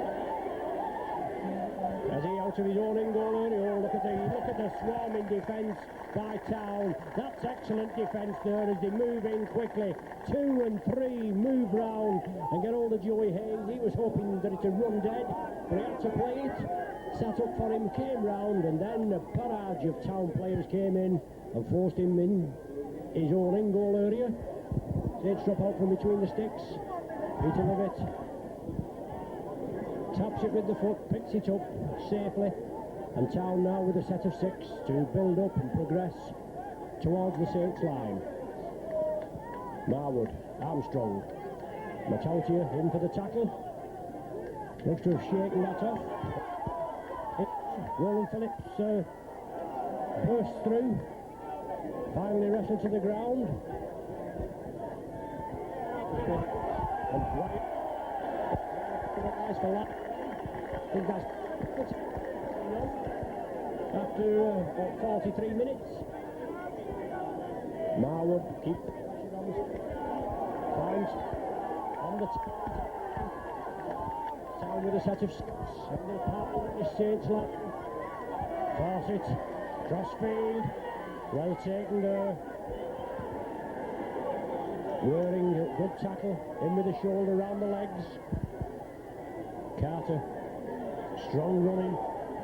As he out of his own end goal area. Oh, look at the swarming defence by Town. That's excellent defence there as they move in quickly. 2 and 3 move round and get hold of Joey Hayes. He was hoping that it would run dead, but he had to play it. sat up for him, came round, and then a barrage of town players came in and forced him in his own in-goal area. Saints drop out from between the sticks. Peter Levitt taps it with the foot, picks it up safely, and Town now with a set of 6 to build up and progress towards the Saints line. Marwood, Armstrong, Matautia in for the tackle. Looks to have shaken that off. Roland Phillips bursts through, finally wrestled to the ground. And Dwyer, nice for that. I think that's after 43 minutes. Marwood keep finds on the Town with a set of 6 and the part of the Saints line. Fawcett, crossfield, well taken there. Wearing a good tackle, in with the shoulder round the legs. Carter, strong running,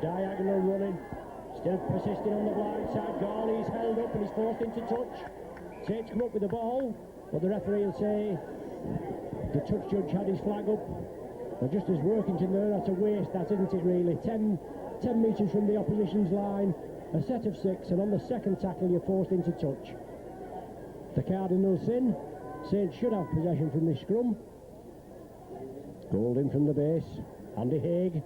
diagonal running, still persisting on the blind side. Garley's held up and he's forced into touch. Saints come up with the ball, but the referee will say the touch judge had his flag up. But just as Workington there, that's a waste, that isn't it really? 10 metres from the opposition's line, a set of 6, and on the second tackle you're forced into touch. The Cardinals in. Saints should have possession from this scrum. Golding from the base. Andy Haig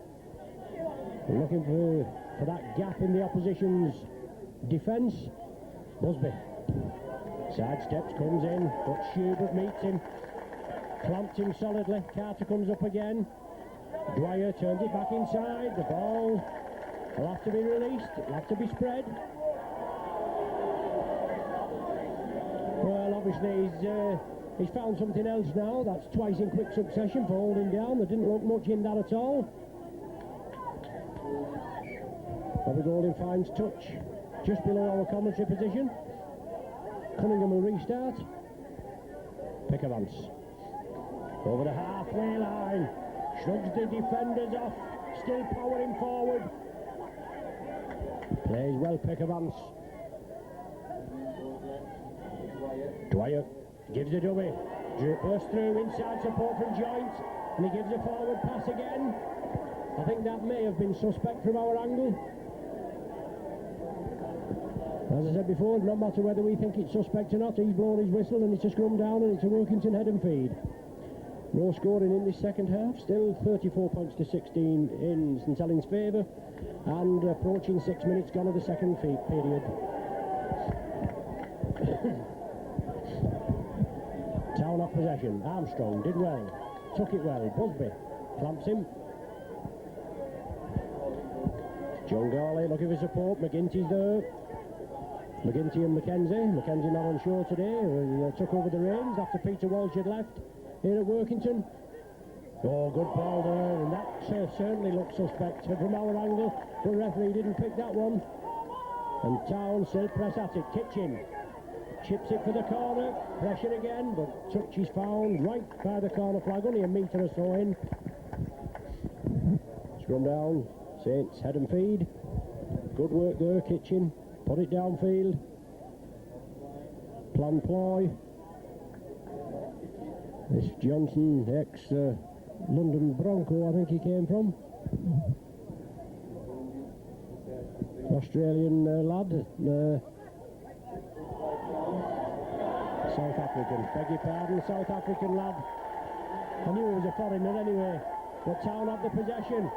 looking for that gap in the opposition's defence. Busby sidesteps, comes in, but Schubert meets him, clamped him solidly. Carter comes up again. Dwyer turns it back inside. The ball will have to be released, it'll have to be spread. Well, obviously he's found something else now. That's twice in quick succession for holding down. There didn't look much in that at all. Bobby Golding finds touch just below our commentary position. Cunningham will restart. Pickavance over the halfway line, shrugs the defenders off, still powering forward. Plays well, Pickavance. Dwyer gives a dummy, bursts through, inside support from Joint, and he gives a forward pass again. I think that may have been suspect from our angle. As I said before, no matter whether we think it's suspect or not, he's blown his whistle and it's a scrum down and it's a Workington head and feed. No scoring in this second half, still 34 points to 16 in St Helens' favour, and approaching 6 minutes gone of the second period. Town off possession. Armstrong did well, took it well. Busby clamps him. John Garley looking for support. McGinty's there. McGinty and Mackenzie. Mackenzie not on shore today. He took over the reins after Peter Walsh had left here at Workington. Oh, good ball there, and that certainly looked suspect from our angle. The referee didn't pick that one. And Town still press at it. Kitchen chips it for the corner. Pressure again, but touch is found right by the corner flag. Only a metre or so in. Scrum down. Saints head and feed. Good work there, Kitchen. Put it downfield. Plan ploy. This Johnson, ex-London Bronco, I think he came from. Australian lad. South African. Beg your pardon, South African lad. I knew he was a foreigner anyway. But Town had the possession.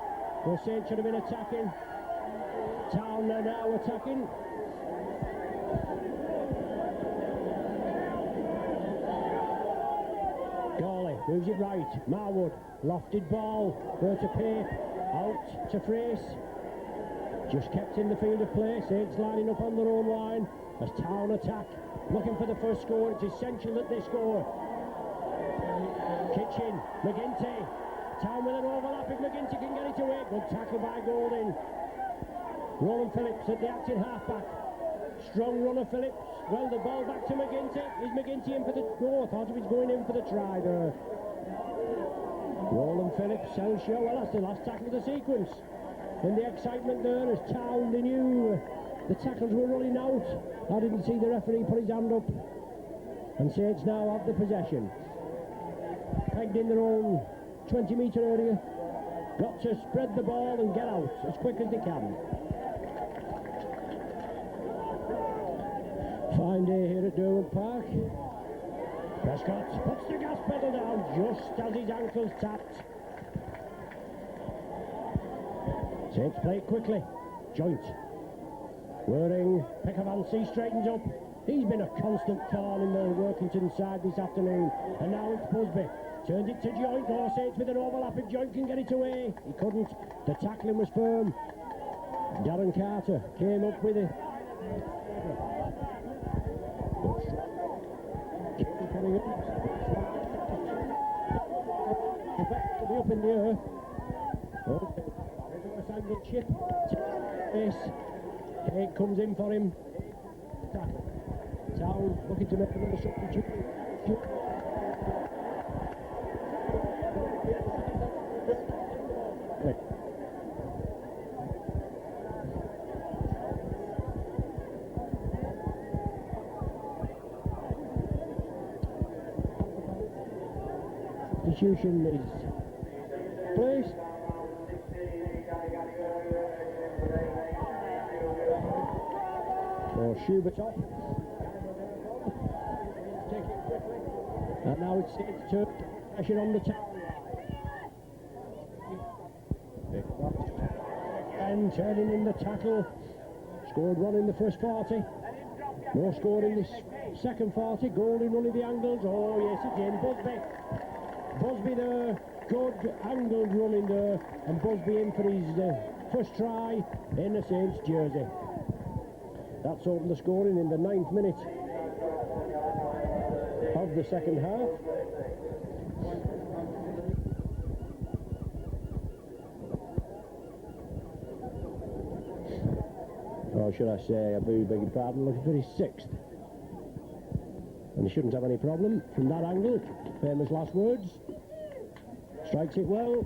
The Saints should have been attacking. Town are now attacking. Gawley moves it right. Marwood, lofted ball. There to Pape. Out to Frace. Just kept in the field of play. Saints lining up on their own line as Town attack. Looking for the first score. It's essential that they score. Kitchen, McGinty. Town with an overlap if McGinty can get it away. Good tackle by Golding. Roland Phillips at the acting halfback. Strong runner Phillips. Well, the ball back to McGinty. Is McGinty in for the... Oh, I thought he was going in for the try there. Roland Phillips, Selshire. Well, that's the last tackle of the sequence. in the excitement there as Town, they knew the tackles were running out. I didn't see the referee put his hand up. And Saints now have the possession. Pegged in their own 20-metre area. Got to spread the ball and get out as quick as they can. Fine day here at Derwent Park. Prescott puts the gas pedal down just as his ankle's tapped. Saints play it quickly. Joint. Whirring. Peckavancy straightens up. He's been a constant thorn in the Workington side this afternoon. And now it's Busby. Turned it to Joint. Oh, Saints with an overlap if Joint can get it away. He couldn't. The tackling was firm. Darren Carter came up with it. To be up in the air. Okay. Reverse angle chip. Haig comes in for him. Tackle. Town looking to make another substitute. Substitution is placed. For Schubert off. And now it's turn pressure on the Town line. And turning in the tackle. Scored one in the first 40. More scored in this second 40. Goal in one of the angles. Oh yes, it's in. Busby there. Good angled run in there. And Busby in for his first try in the Saints jersey. That's opened the scoring in the 9th minute of the second half. Or should I say, I beg your pardon, looking for his 6th. And he shouldn't have any problem from that angle. Famous last words. Strikes it well.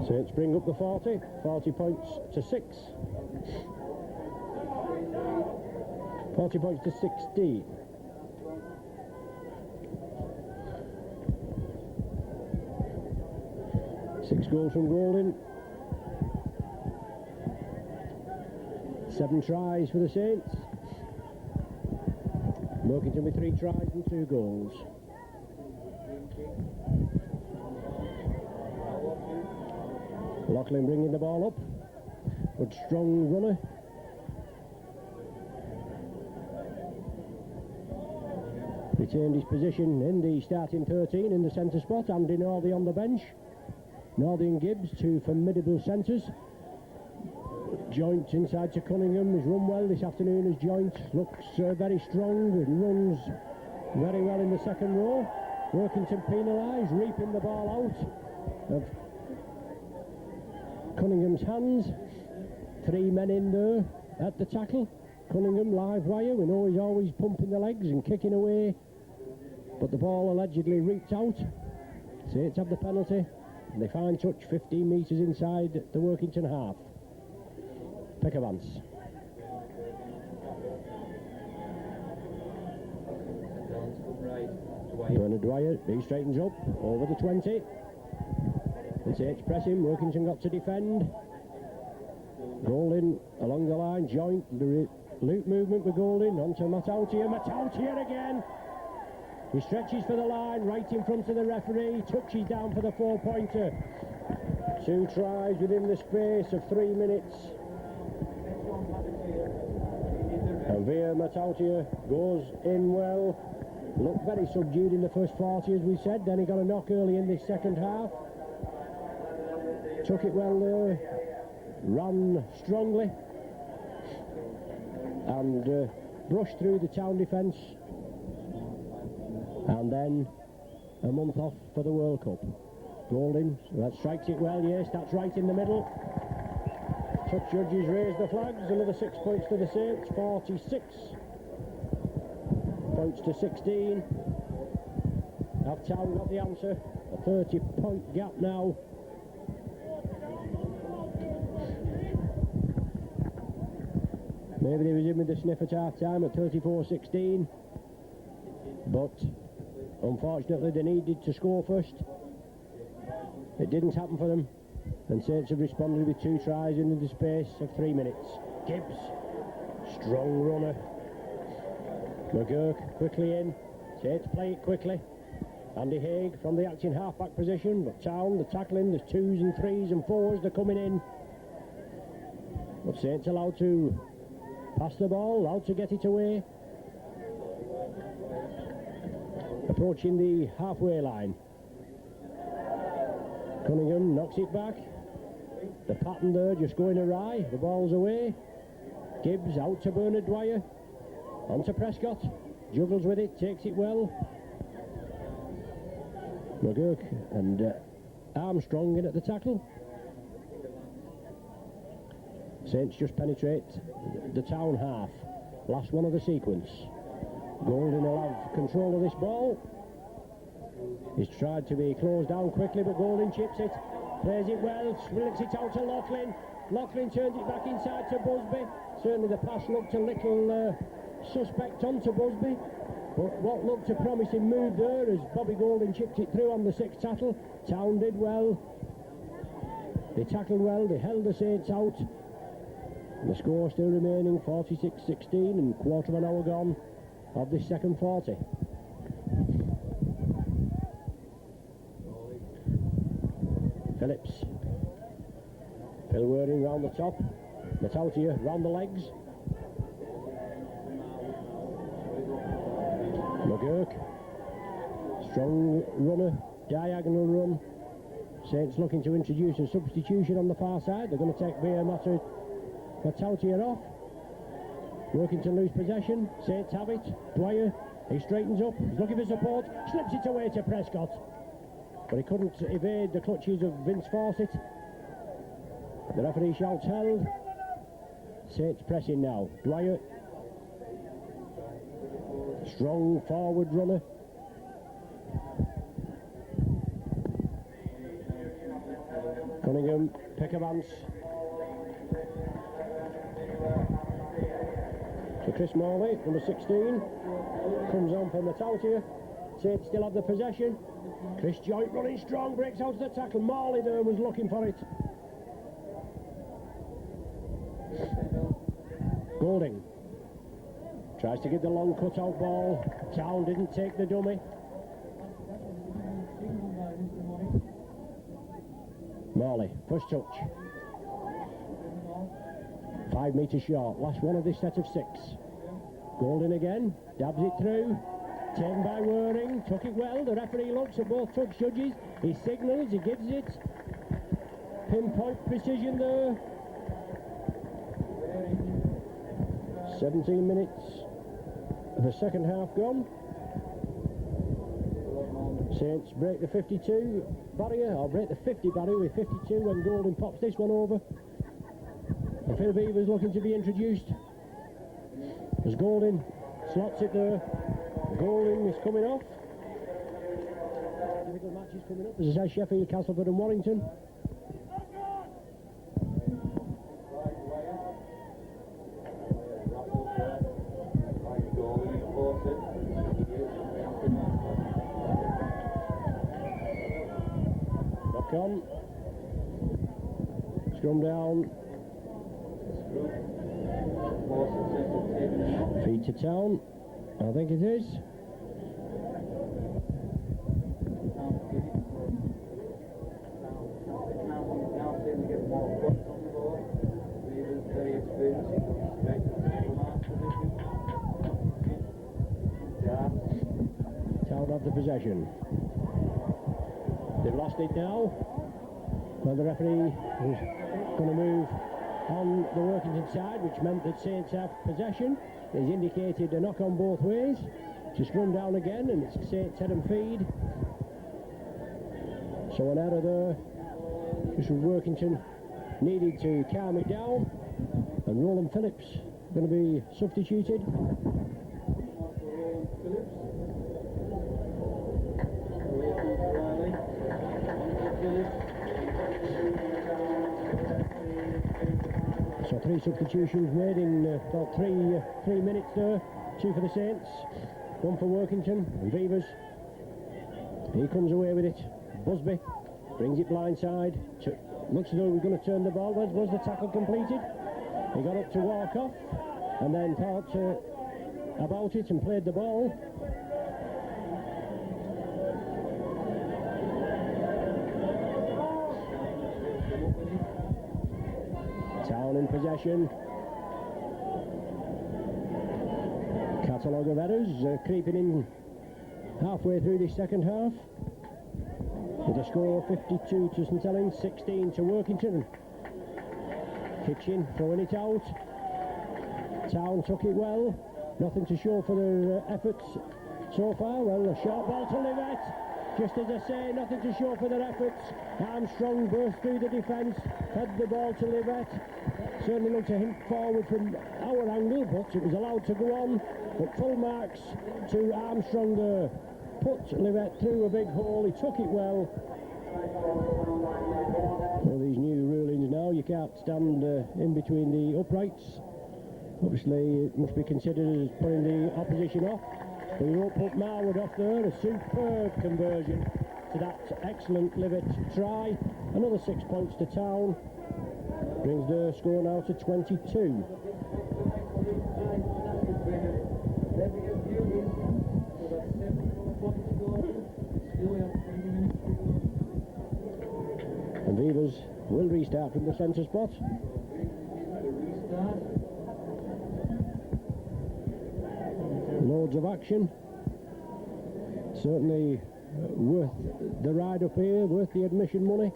Saints bring up the 40 points to 6. 40 points to 16. Six goals from Golding. 7 tries for the Saints. Workington with 3 tries and 2 goals. Loughlin bringing the ball up. Good strong runner. Retained his position in the starting 13 in the centre spot. Andy Northey on the bench. Northey and Gibbs, 2 formidable centres. Joint inside to Cunningham. He's run well this afternoon as Joint. Looks very strong and runs very well in the second row. Workington penalised, reaping the ball out of Cunningham's hands. 3 men in there at the tackle. Cunningham live wire. We know he's always pumping the legs and kicking away, but the ball allegedly reaped out. Saints have the penalty. And they find touch 15 metres inside the Workington half. Pickavance. Bernard Dwyer, he straightens up over the 20. And Saints press him. Workington got to defend. Golding along the line. Joint. The loop movement with Golding onto Matautia. Matautia again. He stretches for the line, right in front of the referee, touches down for the 4-pointer. 2 tries within the space of 3 minutes. And Via Matautia goes in well. Looked very subdued in the first 40, as we said. Then he got a knock early in this second half. Took it well there. Ran strongly. And brushed through the Town defence. And then a month off for the World Cup. Golding, that strikes it well, yes, that's right in the middle. Touch judges raise the flags, another 6 points to the Saints, 46 points to 16. Have Town got the answer? A 30-point gap now. Maybe they was in with the sniff at half time at 34-16, but unfortunately they needed to score first. It didn't happen for them, and Saints have responded with 2 tries in the space of 3 minutes. Gibbs, strong runner. McGurk quickly in. Saints play it quickly. Andy Haig from the acting half-back position, but Town, the tackling, there's 2s and 3s and 4s, they're coming in. But Saints allowed to pass the ball, allowed to get it away. Approaching the halfway line. Cunningham knocks it back. The pattern there just going awry. The ball's away. Gibbs out to Bernard Dwyer. On to Prescott. Juggles with it, takes it well. McGurk and Armstrong in at the tackle. Saints just penetrate the Town half. Last one of the sequence. Golding will have control of this ball. He's tried to be closed down quickly, but Golding chips it. Plays it well, flicks it out to Loughlin. Loughlin turns it back inside to Busby. Certainly the pass looked a little suspect onto Busby. But what looked a promising move there as Bobby Golding chipped it through on the 6th tackle. Town did well. They tackled well, they held the Saints out. The score still remaining 46-16 and quarter of an hour gone of this second 40. Phillips. Phil Wording round the top. Matautier round the legs. McGurk. Strong runner. Diagonal run. Saints looking to introduce a substitution on the far side. They're going to take Matautier off. Workington lose possession. Saints have it. Dwyer. He straightens up. He's looking for support. Slips it away to Prescott. But he couldn't evade the clutches of Vince Fawcett. The referee shouts held. Saints pressing now. Dwyer. Strong forward runner. Cunningham. Pickavance. So Chris Morley, number 16, comes on for Matautier. Saints still have the possession. Chris Joint running strong, breaks out of the tackle. Morley there was looking for it. Golding tries to get the long cut-out ball. Town didn't take the dummy. Morley, first touch. 5 metres short. Last one of this set of 6. Golding again. Dabs it through. Taken by Waring. Took it well. The referee looks at both touch judges. He signals. He gives it. Pinpoint precision there. 17 minutes of the second half gone. Saints break the 52 barrier, or break the 50 barrier with 52 when Golding pops this one over. And Phil Beaver's looking to be introduced. As Golding slots it there. Golding is coming off. Difficult matches coming up. As I say, Sheffield, Castleford and Warrington. Knock on. Scrum down. Feed to Town, I think it is. Town have the possession. They've lost it now. Well, the referee is going to move on the Workington side, which meant that Saints have possession. He's indicated a knock on both ways. Just run down again, and it's Saints head and feed. So an error there. Just Workington needed to calm it down, and Roland Phillips going to be substituted. So 3 substitutions made in about 3 minutes there. 2 for the Saints, 1 for Workington and Beavers. He comes away with it. Busby brings it blindside. Looks as though we're going to turn the ball. Was the tackle completed? He got up to walk off and then thought about it and played the ball. Town in possession. Catalogue of errors creeping in halfway through this second half. With a score 52 to St Helens, 16 to Workington. Kitchen throwing it out. Town took it well. Nothing to show for their efforts so far. Well, a short ball to Livett. Just as I say, nothing to show for their efforts. Armstrong burst through the defence, fed the ball to Livett. Certainly looked a hint forward from our angle, but it was allowed to go on. But full marks to Armstrong there. Put Livett through a big hole. He took it well. All these new rulings now, you can't stand in between the uprights. Obviously, it must be considered as putting the opposition off. But you won't put Marwood off there. A superb conversion to that excellent Livett try. Another 6 points to Town. Brings their score now to 22. And Beavers will restart from the centre spot. Loads of action. Certainly worth the ride up here, worth the admission money.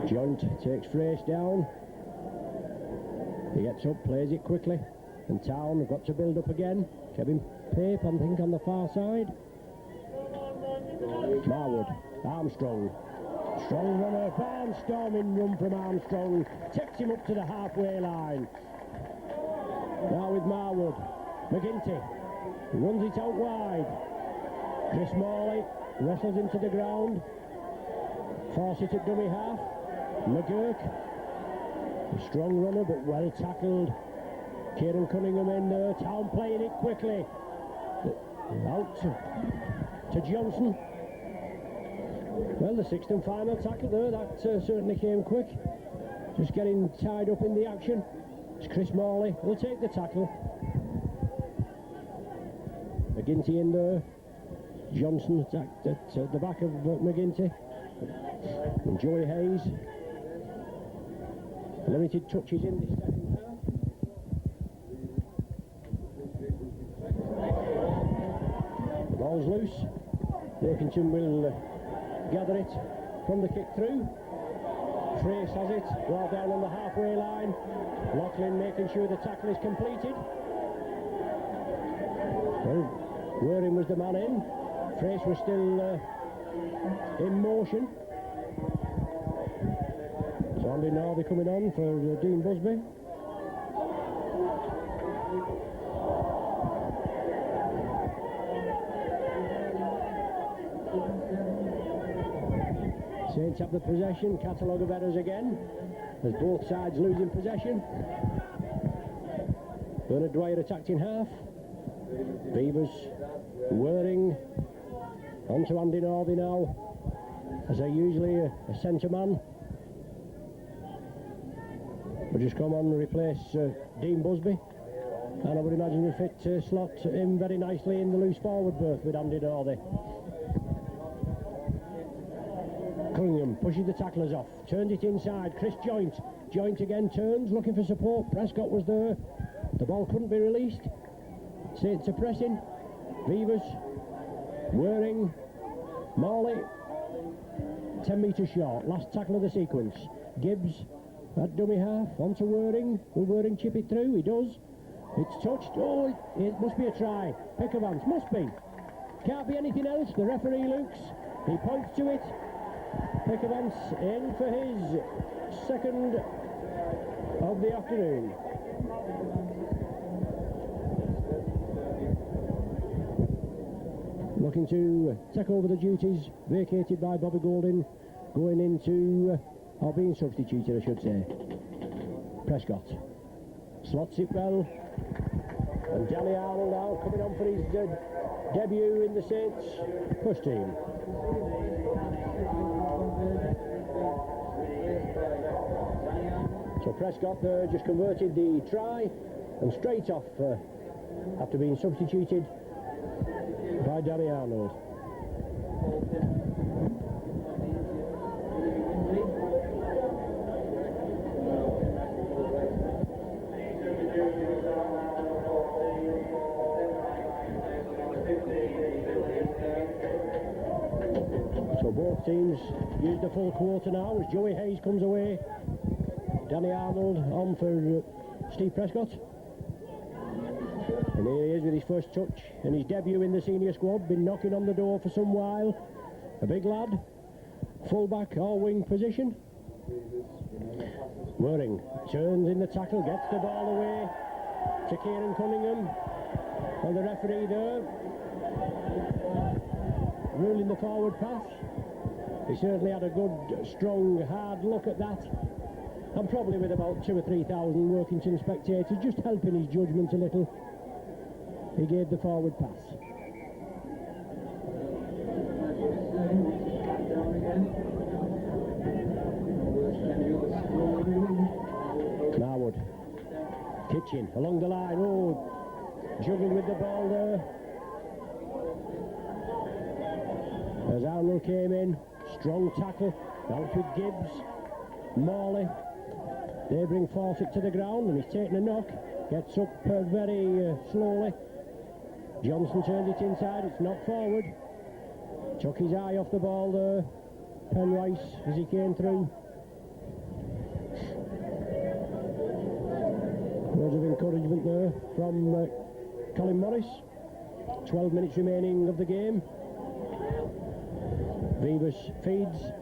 Joint takes Frace down. He gets up, plays it quickly. And Town have got to build up again. Kevin Pape, I think, on the far side. Marwood, Armstrong. Strong runner, barnstorming run from Armstrong. Takes him up to the halfway line. Now with Marwood. McGinty runs it out wide. Chris Morley wrestles into the ground. Force it at dummy half. McGurk. A strong runner but well tackled. Kieran Cunningham in there. Town playing it quickly. Out to Johnson. Well, the sixth and final tackle there. That certainly came quick. Just getting tied up in the action. It's Chris Morley. He'll take the tackle. McGinty in there. Johnson attacked at the back of McGinty. And Joey Hayes. Limited touches in this second half. The ball's loose. Workington will gather it from the kick through. Frace has it, right down on the halfway line. Loughlin making sure the tackle is completed. Well, Waring was the man in. Frace was still in motion. So Andy Narby coming on for Dean Busby. Saints have the possession, catalogue of errors again, as both sides losing possession. Bernard Dwyer attacked in half. Beavers, Waring, on to Andy Norby now, as they're usually a centre man. Will just come on and replace Dean Busby, and I would imagine will fit slot him very nicely in the loose forward berth with Andy Norby. Cunningham pushes the tacklers off, turns it inside. Chris Joint again turns, looking for support. Prescott was there. The ball couldn't be released. Saints are pressing. Beavers, Waring, Morley, 10 metres short. Last tackle of the sequence. Gibbs at dummy half, onto Waring. Will Waring chip it through? He does. It's touched. Oh, it must be a try. Pickavance, must be. Can't be anything else. The referee looks. He points to it. Pickavance in for his second of the afternoon. looking to take over the duties vacated by Bobby Golding, going into, or being substituted I should say. Prescott slots it well, and Danny Arnold now coming on for his debut in the Saints first team. So Prescott just converted the try, and straight off after being substituted by Danny Arnold. So both teams use the full quarter now as Joey Hayes comes away. Danny Arnold on for Steve Prescott. And here he is with his first touch and his debut in the senior squad. Been knocking on the door for some while. A big lad. Full-back or wing position. Worring turns in the tackle, gets the ball away to Kieran Cunningham. And the referee there ruling the forward pass. He certainly had a good, strong, hard look at that. And probably with about 2,000 or 3,000 Workington spectators just helping his judgment a little, he gave the forward pass. Marwood, Kitchen along the line, juggling with the ball there. As Arnold came in, strong tackle, out with Gibbs, Morley. They bring Fawcett to the ground and he's taking a knock, gets up very slowly. Johnson turns it inside, it's not forward. Took his eye off the ball there, Penrice, as he came through. Words of encouragement there from Colin Morris. 12 minutes remaining of the game. Vivas feeds.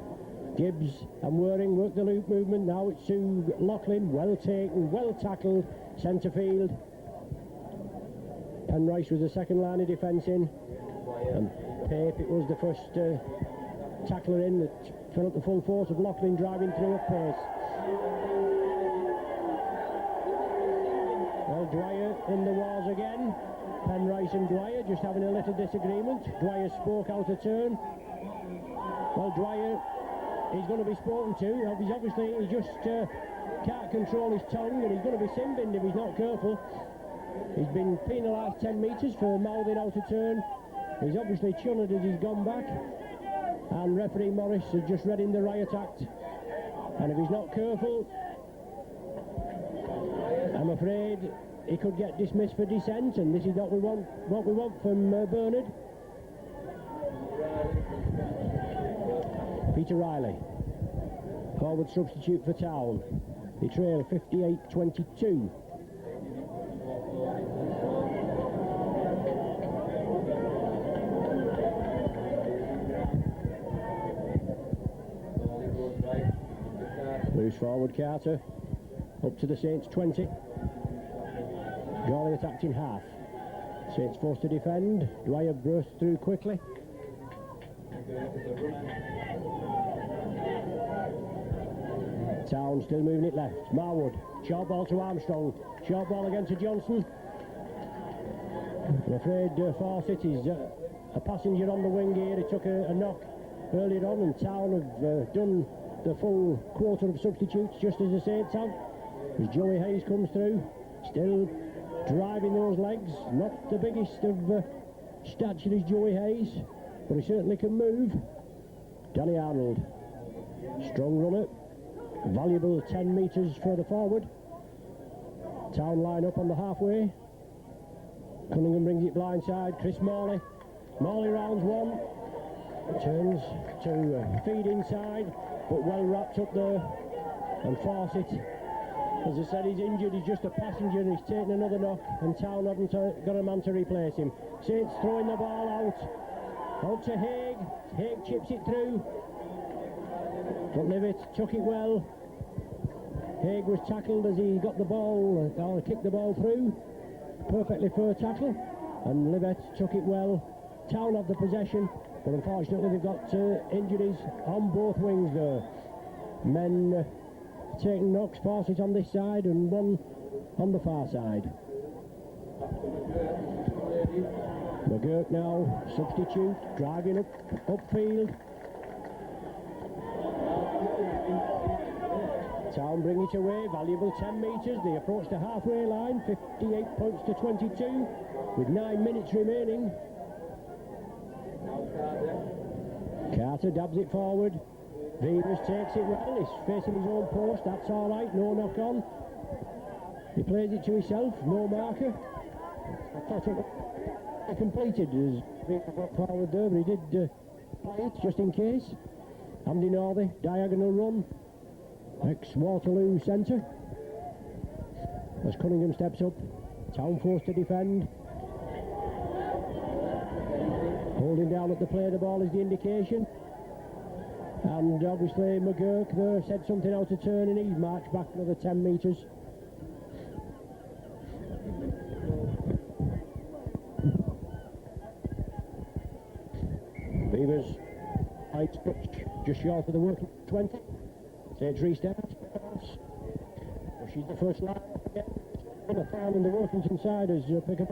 Gibbs and Worring work the loop movement. Now it's to Loughlin. Well taken, well tackled. Centre field. Penrice was the second line of defence in. And Pape, it was the first tackler in that felt the full force of Loughlin driving through at pace. Well, Dwyer in the wars again. Penrice and Dwyer just having a little disagreement. Dwyer spoke out of turn. Well, Dwyer, he's going to be spoken to. He just can't control his tongue, and he's going to be sin-binned if he's not careful. He's been penalised 10 metres for mouthing out of turn. He's obviously chunned as he's gone back. And referee Morris has just read in the riot act. And if he's not careful, I'm afraid he could get dismissed for dissent, and this is what we want from Bernard. Peter Riley, forward substitute for Town. They trail 58-22. Loose forward Carter, up to the Saints 20. Gawley attacked in half. Saints forced to defend. Dwyer burst through quickly. Town still moving it left. Marwood, short ball to Armstrong. Short ball again to Johnson. I'm afraid Fawcett is a passenger on the wing here. He took a knock earlier on, and Town have done the full quarter of substitutes just as the Saints have. As Joey Hayes comes through, still driving those legs. Not the biggest of stature is Joey Hayes, but he certainly can move. Danny Arnold, strong runner, valuable 10 metres further forward. Town line up on the halfway. Cunningham brings it blindside. Chris Morley rounds one, turns to feed inside, but well wrapped up there. And Fawcett, as I said, he's injured. He's just a passenger and he's taken another knock, and Town haven't got a man to replace him. Saints throwing the ball out to Haig. Haig chips it through, but Levitt took it well. Haig was tackled as he got the ball, or kicked the ball through. Perfectly fair tackle, and Levitt took it well Town have the possession, but unfortunately they've got injuries on both wings there. Men taking knocks, forces on this side and one on the far side. McGurk now, substitute, driving upfield. Town bring it away, valuable 10 metres. They approach the halfway line, 58 points to 22, with 9 minutes remaining. Carter dabs it forward. Vivers takes it well, he's facing his own post, that's all right, no knock on. He plays it to himself, no marker. I thought it completed as Vivers got forward there, but he did play it just in case. Andy Northey, diagonal run. Ex-Waterloo centre. As Cunningham steps up, Town forced to defend. Holding down at the play of the ball is the indication. And obviously McGurk there said something out of turn and he's marched back another 10 metres. Beavers, high touch, just short of the working 20. Takes restart. She's the first line again. On the farm in the Workington side as pick up.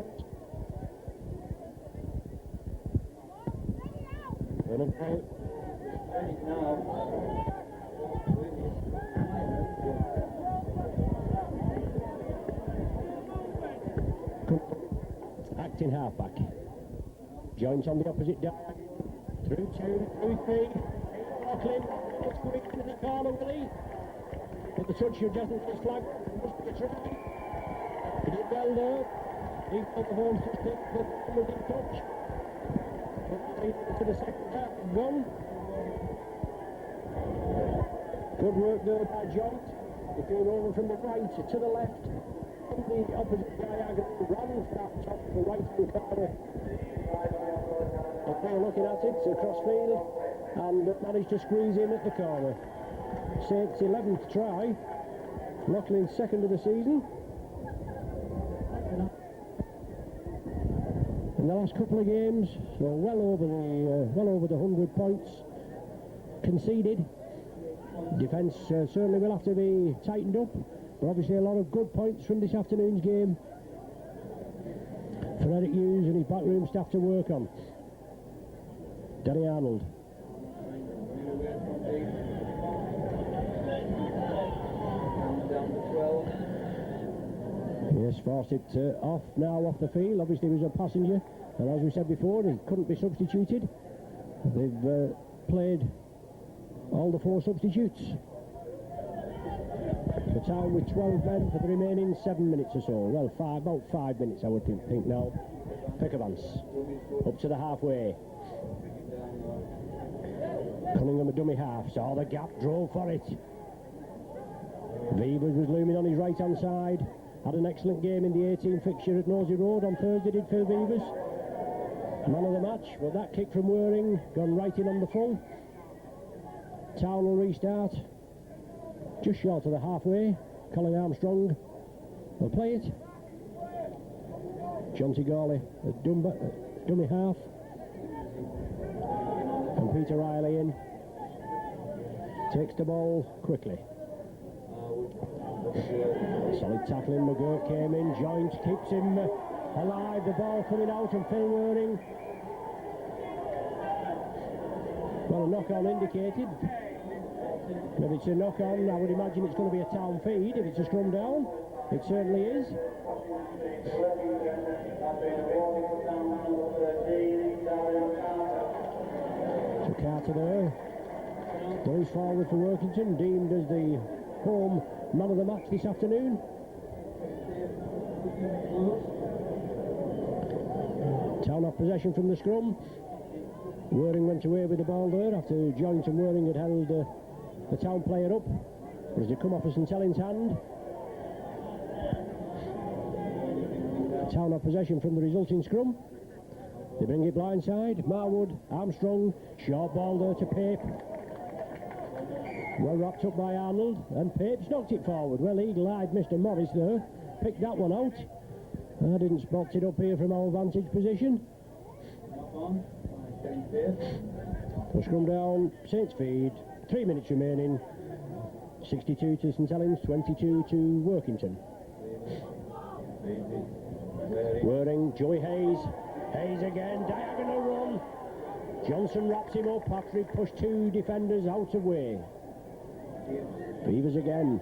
Acting halfback. Joins on the opposite diagonal. Through 2, through 3. Lachlan. Let's go into the corner, will he? But the touch doesn't get his flag. Must be a try. He did well there. He got the horns to stick, but with the touch. To the second half, gone. Good work there by Joint. He came over from the right to the left. From the opposite diagonal, ran for that top to the right hand corner. The player looking at it, across field. And managed to squeeze in at the corner. Saint's 11th try. Laughlin's second of the season. In the last couple of games, so well over the 100 points conceded. Defence certainly will have to be tightened up, but obviously a lot of good points from this afternoon's game for Eric Hughes and his backroom staff to work on. Danny Arnold. Yes, forced it off the field. Obviously he was a passenger, and as we said before, he couldn't be substituted. They've played all the 4 substitutes. The Town with 12 men for the remaining 7 minutes or so. Well, about 5 minutes I would think now. Pickavance up to the halfway. Cunningham a dummy half, saw the gap, drove for it. Vivers was looming on his right hand side. Had an excellent game in the 18 fixture at Nosey Road on Thursday, did Phil Vivers. Man of the match, but that kick from Waring gone right in on the full. Town will restart. Just short of the halfway. Colin Armstrong will play it. Jonty Gawley, a dummy half. And Peter Riley in. Takes the ball quickly. Solid tackling, McGurk came in, Joint keeps him alive, the ball coming out and Phil Waring. Well, a knock-on indicated. If it's a knock-on, I would imagine it's going to be a Town feed. If it's a scrum down, it certainly is. So Carter there. Goes forward for Workington, deemed as the home man of the match this afternoon. Town off possession from the scrum. Waring went away with the ball there after Joint and Waring had held the Town player up. As they come off a St Helens hand. Town off possession from the resulting scrum. They bring it blindside. Marwood, Armstrong, short ball there to Pape. Well wrapped up by Arnold, and Pape's knocked it forward. Well, eagle-eyed Mr Morris there, picked that one out. I didn't spot it up here from our vantage position. The scrum down, Saints feed, 3 minutes remaining. 62 to St Helens, 22 to Workington. Whirring, Joey Hayes. Hayes again, diagonal run. Johnson wraps him up after he pushed 2 defenders out of way. Beavers again.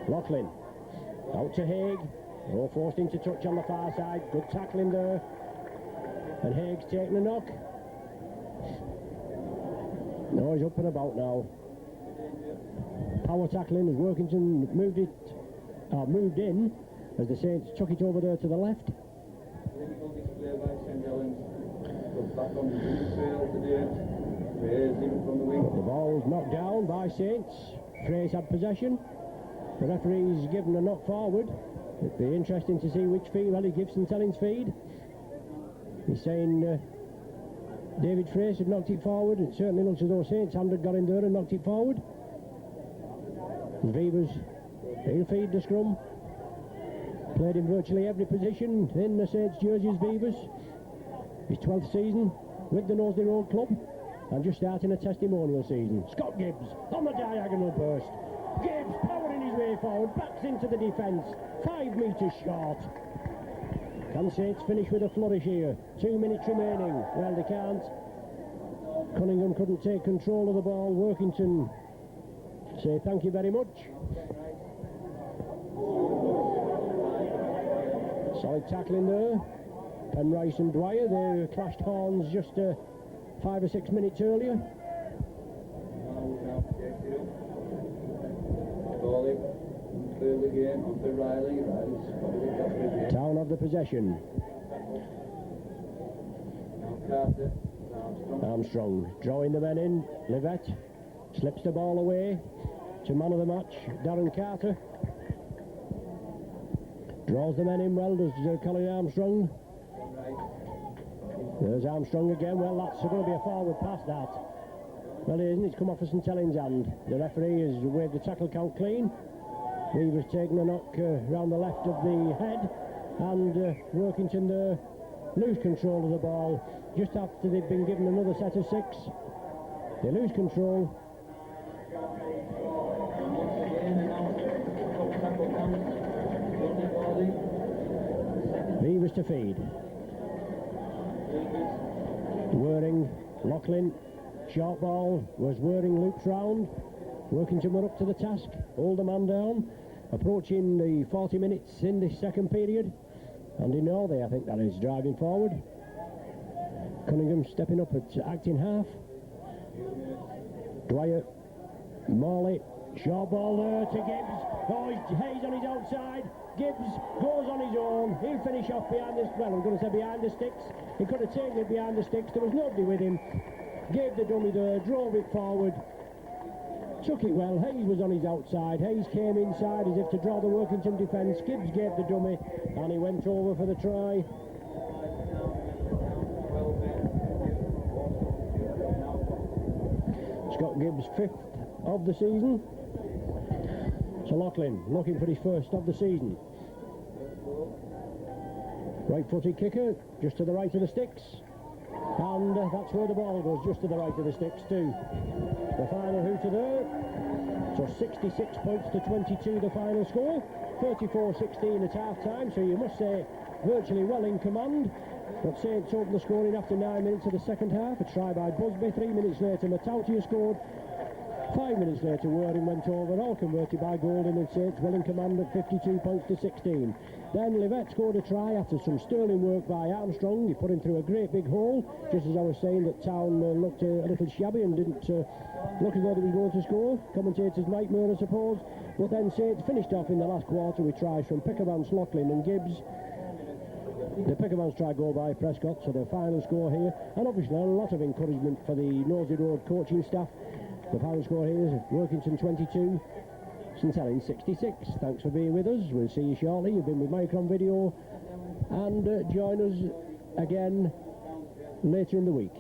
Laughlin. Out to Haig. All forced into touch on the far side. Good tackling there. And Haig's taking a knock. No, he's up and about now. Power tackling as Workington moved in as the Saints took it over there to the left. The ball's knocked down by Saints. Fraser had possession. The referee's given a knock forward. It'd be interesting to see which feed. Well, he gives St Helens feed. He's saying David Fraser had knocked it forward. It certainly looks as though Saints hand had got in there and knocked it forward. Beavers, he'll feed the scrum. Played in virtually every position in the Saints jerseys, Beavers. His 12th season with the Knowsley Road Club and just starting a testimonial season. Scott Gibbs on the diagonal burst. Gibbs powering his way forward, backs into the defence, 5 metres short. Can Saints finish with a flourish here? 2 minutes remaining. Well, they can't. Cunningham couldn't take control of the ball. Workington say thank you very much. Solid tackling there. Penrice and Dwyer, they clashed horns just 5 or 6 minutes earlier. Town of the possession. Armstrong drawing the men in. Livett slips the ball away to man of the match, Darren Carter. Draws the men in well, does Colin Armstrong. There's Armstrong again. Well, that's going to be a forward pass, that. Well, it isn't. It's come off a St Helens hand. The referee has waved the tackle count clean. Weaver's taking a knock round the left of the head, and Workington there lose control of the ball just after they've been given another set of 6. They lose control. Beavers to feed. Whirring, Laughlin, short ball, was Whirring loops round. Workington were up to the task, hold the man down, approaching the 40 minutes in the second period. Andy Northey, I think that is, driving forward. Cunningham stepping up at acting half. Dwyer, Morley, short ball there to Gibbs. Oh, Hayes on his outside. Gibbs goes on his own. He'll finish off behind the, well, I'm going to say behind the sticks. He could have taken it behind the sticks. There was nobody with him. Gave the dummy there, drove it forward. Took it well. Hayes was on his outside. Hayes came inside as if to draw the Workington defence. Gibbs gave the dummy and he went over for the try. Scott Gibbs, 5th of the season. So Laughlin looking for his 1st of the season. Right-footed kicker, just to the right of the sticks. And that's where the ball goes, just to the right of the sticks too. The final hooter there. So 66 points to 22 the final score. 34-16 at half-time, so you must say virtually well in command. But Saints opened the scoring after 9 minutes of the second half. A try by Busby. 3 minutes later, Matautia scored. 5 minutes later, Whirring went over, all converted by Golden, and Saints well in command at 52 points to 16. Then Livett scored a try after some sterling work by Armstrong. He put him through a great big hole, just as I was saying that Town looked a little shabby and didn't look as though they were going to score. Commentator's nightmare, I suppose. But then Saints finished off in the last quarter with tries from Pickermans, Laughlin and Gibbs. The Pickermans try go by Prescott, so the final score here. And obviously a lot of encouragement for the Knowsley Road coaching staff. The final score here is Workington 22, St Helens 66. Thanks for being with us. We'll see you shortly. You've been with Micron Video, and join us again later in the week.